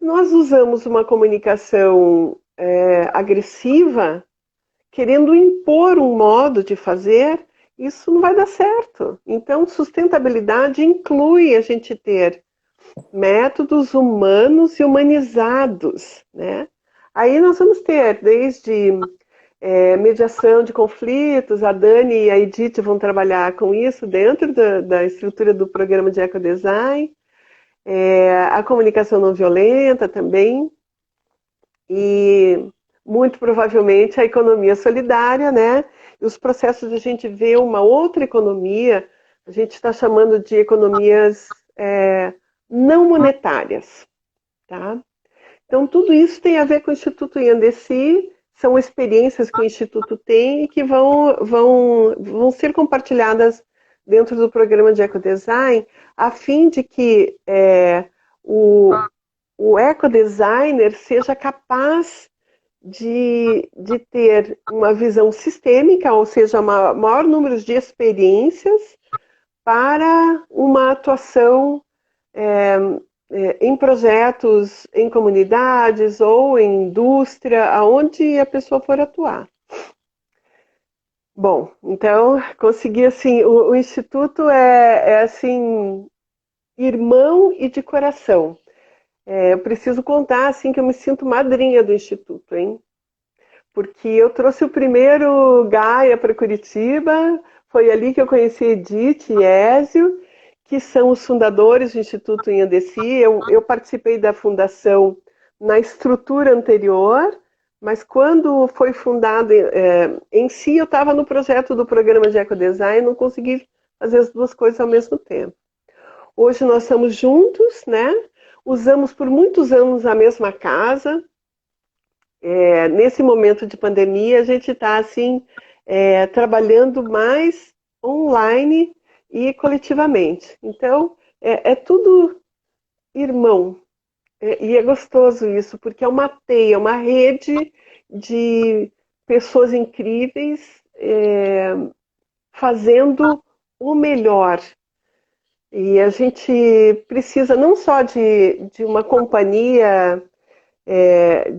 [SPEAKER 2] Se nós usamos uma comunicação agressiva, querendo impor um modo de fazer, isso não vai dar certo. Então, sustentabilidade inclui a gente ter métodos humanos e humanizados, né? Aí nós vamos ter desde mediação de conflitos, a Dani e a Edith vão trabalhar com isso dentro da estrutura do programa de ecodesign, a comunicação não violenta também, e muito provavelmente a economia solidária, né? E os processos de a gente ver uma outra economia, a gente está chamando de economias não monetárias, tá? Então, tudo isso tem a ver com o Instituto Yandessi, são experiências que o Instituto tem e que vão ser compartilhadas dentro do programa de ecodesign, a fim de que o ecodesigner seja capaz de ter uma visão sistêmica, ou seja, maior número de experiências para uma atuação em projetos, em comunidades ou em indústria, aonde a pessoa for atuar. Bom, então, consegui assim, o Instituto é assim, irmão e de coração. Eu preciso contar assim que eu me sinto madrinha do Instituto, hein? Porque eu trouxe o primeiro Gaia para Curitiba, foi ali que eu conheci Edith e Ézio, que são os fundadores do Instituto Yandessi. Eu participei da fundação na estrutura anterior, mas quando foi fundado em si, eu estava no projeto do programa de ecodesign, não consegui fazer as duas coisas ao mesmo tempo. Hoje nós estamos juntos, né? Usamos por muitos anos a mesma casa. Nesse momento de pandemia, a gente está assim, trabalhando mais online e coletivamente. Então, é tudo irmão. E é gostoso isso, porque é uma teia, uma rede de pessoas incríveis fazendo o melhor. E a gente precisa não só de uma companhia,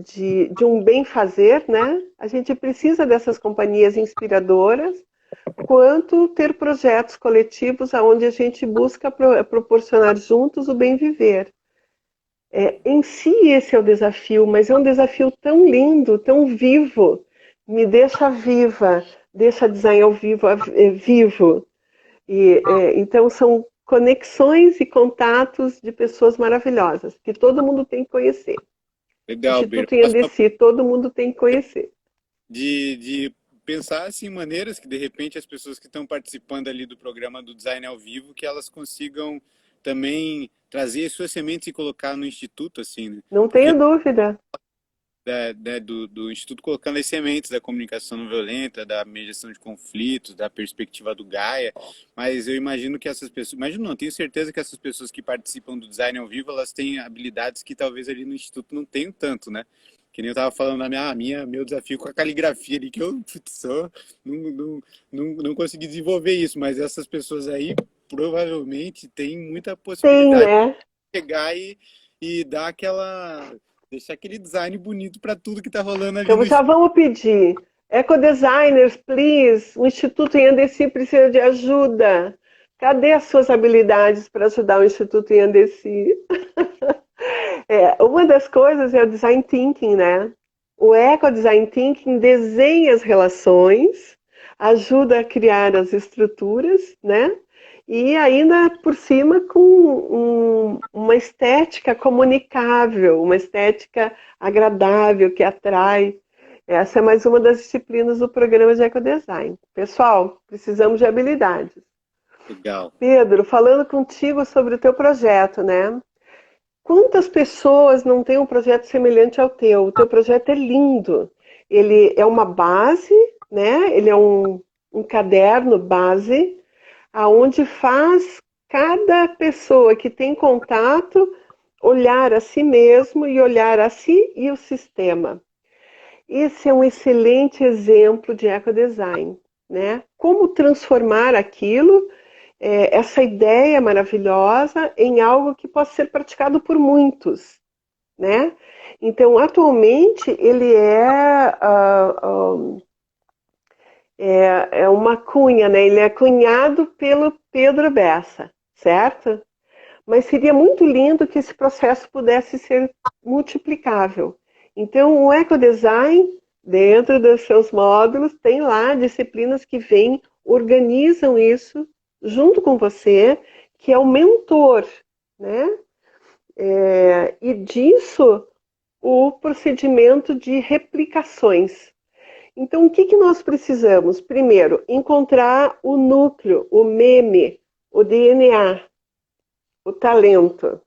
[SPEAKER 2] de um bem-fazer, né? A gente precisa dessas companhias inspiradoras, quanto ter projetos coletivos onde a gente busca proporcionar juntos o bem-viver. Em si esse é o desafio, mas é um desafio tão lindo, tão vivo, me deixa viva, deixa design ao vivo vivo. Então são conexões e contatos de pessoas maravilhosas, que todo mundo tem que conhecer.
[SPEAKER 3] Legal,
[SPEAKER 2] Instituto Yandessi, todo mundo tem que conhecer.
[SPEAKER 3] De pensar assim, maneiras que de repente as pessoas que estão participando ali do programa do Design ao Vivo, que elas consigam também trazer as suas sementes e colocar no Instituto, assim, né?
[SPEAKER 2] Não tenho dúvida.
[SPEAKER 3] Do Instituto colocando as sementes da comunicação não violenta, da mediação de conflitos, da perspectiva do Gaia, mas eu imagino que essas pessoas, imagino não, tenho certeza que essas pessoas que participam do Design ao Vivo, elas têm habilidades que talvez ali no Instituto não tenham tanto, né? Que nem eu estava falando na meu desafio com a caligrafia ali, que eu não consegui desenvolver isso, mas essas pessoas aí provavelmente têm muita possibilidade
[SPEAKER 2] né?
[SPEAKER 3] de chegar e dar deixar aquele design bonito para tudo que está rolando ali.
[SPEAKER 2] Então já vamos pedir. Ecodesigners, please, o Instituto Yandessi precisa de ajuda. Cadê as suas habilidades para ajudar o Instituto Yandessi? Uma das coisas é o design thinking, né? O eco-design thinking desenha as relações, ajuda a criar as estruturas, né? E ainda por cima com uma estética comunicável, uma estética agradável, que atrai. Essa é mais uma das disciplinas do programa de ecodesign. Pessoal, precisamos de habilidades.
[SPEAKER 3] Legal.
[SPEAKER 2] Pedro, falando contigo sobre o teu projeto, né? Quantas pessoas não têm um projeto semelhante ao teu? O teu projeto é lindo. Ele é uma base, né? Ele é um caderno base, aonde faz cada pessoa que tem contato olhar a si mesmo e olhar a si e o sistema. Esse é um excelente exemplo de ecodesign, né? Como transformar aquilo, essa ideia maravilhosa, em algo que possa ser praticado por muitos. né? Então, atualmente, ele é uma cunha, né? Ele é cunhado pelo Pedro Bessa, certo? Mas seria muito lindo que esse processo pudesse ser multiplicável. Então, o ecodesign, dentro dos seus módulos, tem lá disciplinas que vêm, organizam isso junto com você, que é o mentor, né? E disso, o procedimento de replicações. Então, o que, que nós precisamos? Primeiro, encontrar o núcleo, o meme, o DNA, o talento.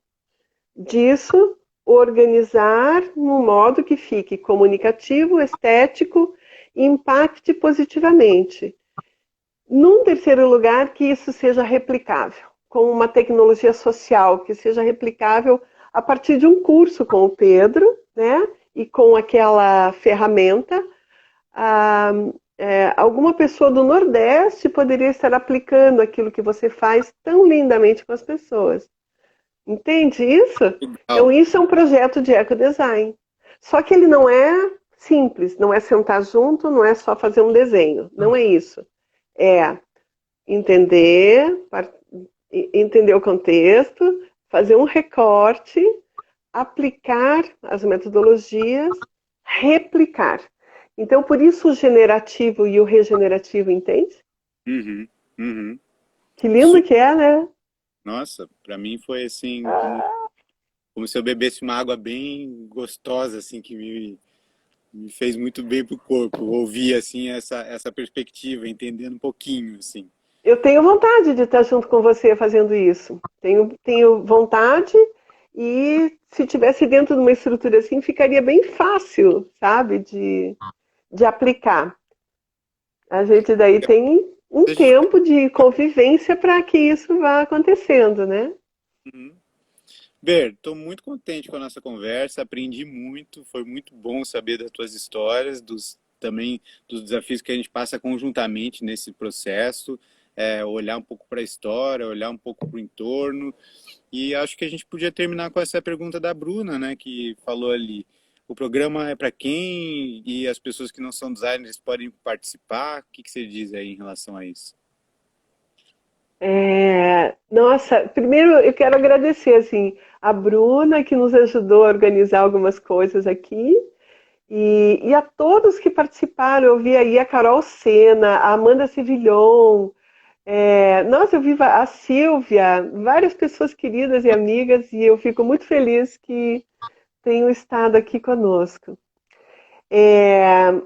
[SPEAKER 2] Disso, organizar num modo que fique comunicativo, estético e impacte positivamente. Num terceiro lugar, que isso seja replicável, com uma tecnologia social, que seja replicável a partir de um curso com o Pedro, né? E com aquela ferramenta. Alguma pessoa do Nordeste poderia estar aplicando aquilo que você faz tão lindamente com as pessoas. Entende isso? Então,
[SPEAKER 3] Legal.
[SPEAKER 2] isso é um projeto de ecodesign. Só que ele não é simples, não é sentar junto, não é só fazer um desenho. Não é isso. É entender, entender o contexto, fazer um recorte, aplicar as metodologias, replicar. Então, por isso o generativo e o regenerativo, entende?
[SPEAKER 3] Uhum, uhum.
[SPEAKER 2] Que lindo que é, né?
[SPEAKER 3] Nossa, para mim foi assim, como se eu bebesse uma água bem gostosa, assim, que me fez muito bem pro corpo. Ouvir, assim, essa perspectiva, entendendo um pouquinho, assim.
[SPEAKER 2] Eu tenho vontade de estar junto com você fazendo isso. Tenho vontade e se tivesse dentro de uma estrutura assim, ficaria bem fácil, sabe, de aplicar. A gente daí tem um
[SPEAKER 3] Deixa eu te
[SPEAKER 2] tempo de convivência para que isso vá acontecendo, né?
[SPEAKER 3] Uhum. Ber, estou muito contente com a nossa conversa, aprendi muito, foi muito bom saber das tuas histórias, também dos desafios que a gente passa conjuntamente nesse processo, olhar um pouco para a história, olhar um pouco para o entorno, e acho que a gente podia terminar com essa pergunta da Bruna, né, que falou ali, o programa é para quem e as pessoas que não são designers podem participar? O que que você diz aí em relação a isso?
[SPEAKER 2] Nossa, primeiro eu quero agradecer assim a Bruna que nos ajudou a organizar algumas coisas aqui e a todos que participaram. Eu vi aí a Carol Sena, a Amanda Sevilhon, nossa, eu vi a Silvia, várias pessoas queridas e amigas e eu fico muito feliz que tenham estado aqui conosco.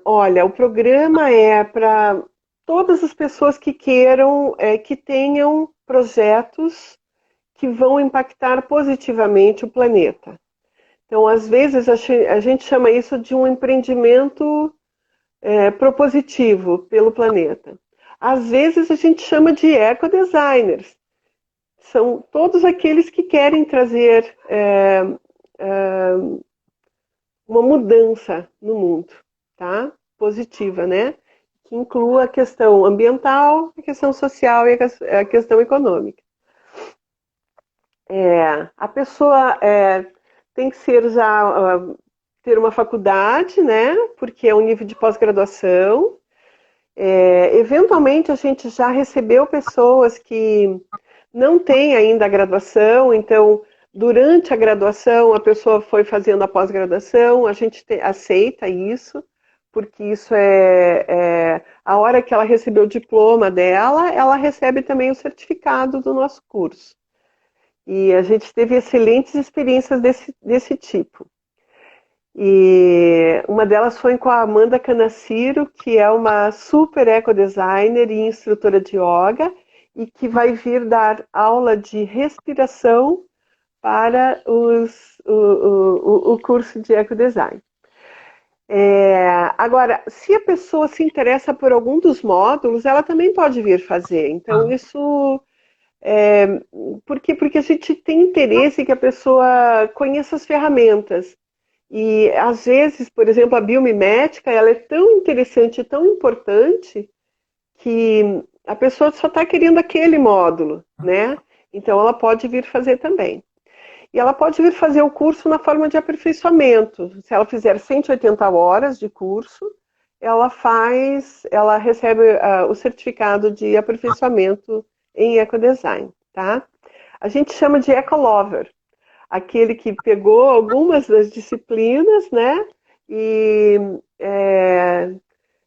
[SPEAKER 2] Olha, o programa é para todas as pessoas que queiram, que tenham projetos que vão impactar positivamente o planeta. Então, às vezes, a gente chama isso de um empreendimento propositivo pelo planeta. Às vezes, a gente chama de ecodesigners. São todos aqueles que querem trazer uma mudança no mundo, tá? Positiva, né? Que inclua a questão ambiental, a questão social e a questão econômica. A pessoa tem que ser já ter uma faculdade, né? Porque é um nível de pós-graduação. Eventualmente a gente já recebeu pessoas que não têm ainda a graduação, então durante a graduação a pessoa foi fazendo a pós-graduação, a gente aceita isso, porque isso a hora que ela recebeu o diploma dela, ela recebe também o certificado do nosso curso. E a gente teve excelentes experiências desse tipo. E uma delas foi com a Amanda Canaciro, que é uma super ecodesigner e instrutora de yoga, e que vai vir dar aula de respiração para o curso de ecodesign. Agora, se a pessoa se interessa por algum dos módulos, ela também pode vir fazer. Então, isso porque a gente tem interesse que a pessoa conheça as ferramentas. E, às vezes, por exemplo, a biomimética, ela é tão interessante, tão importante, que a pessoa só está querendo aquele módulo, né? Então, ela pode vir fazer também. E ela pode vir fazer o curso na forma de aperfeiçoamento. Se ela fizer 180 horas de curso, ela recebe o certificado de aperfeiçoamento em ecodesign, tá? A gente chama de ecolover, aquele que pegou algumas das disciplinas, né? E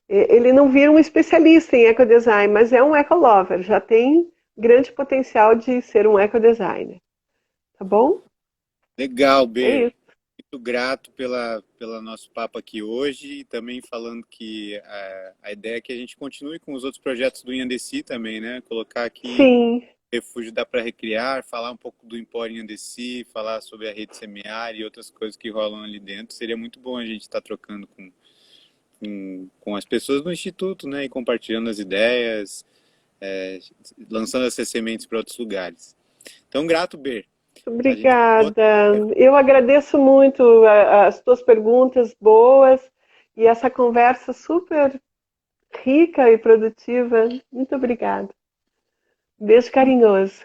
[SPEAKER 2] ele não vira um especialista em ecodesign, mas é um ecolover, já tem grande potencial de ser um ecodesigner. Tá bom?
[SPEAKER 3] Legal,
[SPEAKER 2] É
[SPEAKER 3] Ber.
[SPEAKER 2] isso.
[SPEAKER 3] Muito grato pela nosso papo aqui hoje e também falando que a ideia é que a gente continue com os outros projetos do Inhandeci também, né? Colocar aqui
[SPEAKER 2] Sim,
[SPEAKER 3] Refúgio Dá para Recriar, falar um pouco do Empório Inhandeci, falar sobre a rede Semear e outras coisas que rolam ali dentro. Seria muito bom a gente estar trocando com as pessoas do Instituto, né? E compartilhando as ideias, lançando essas sementes para outros lugares. Então, grato, Ber. A gente
[SPEAKER 2] obrigada. Eu agradeço muito as tuas perguntas boas e essa conversa super rica e produtiva. Muito obrigada. Beijo carinhoso.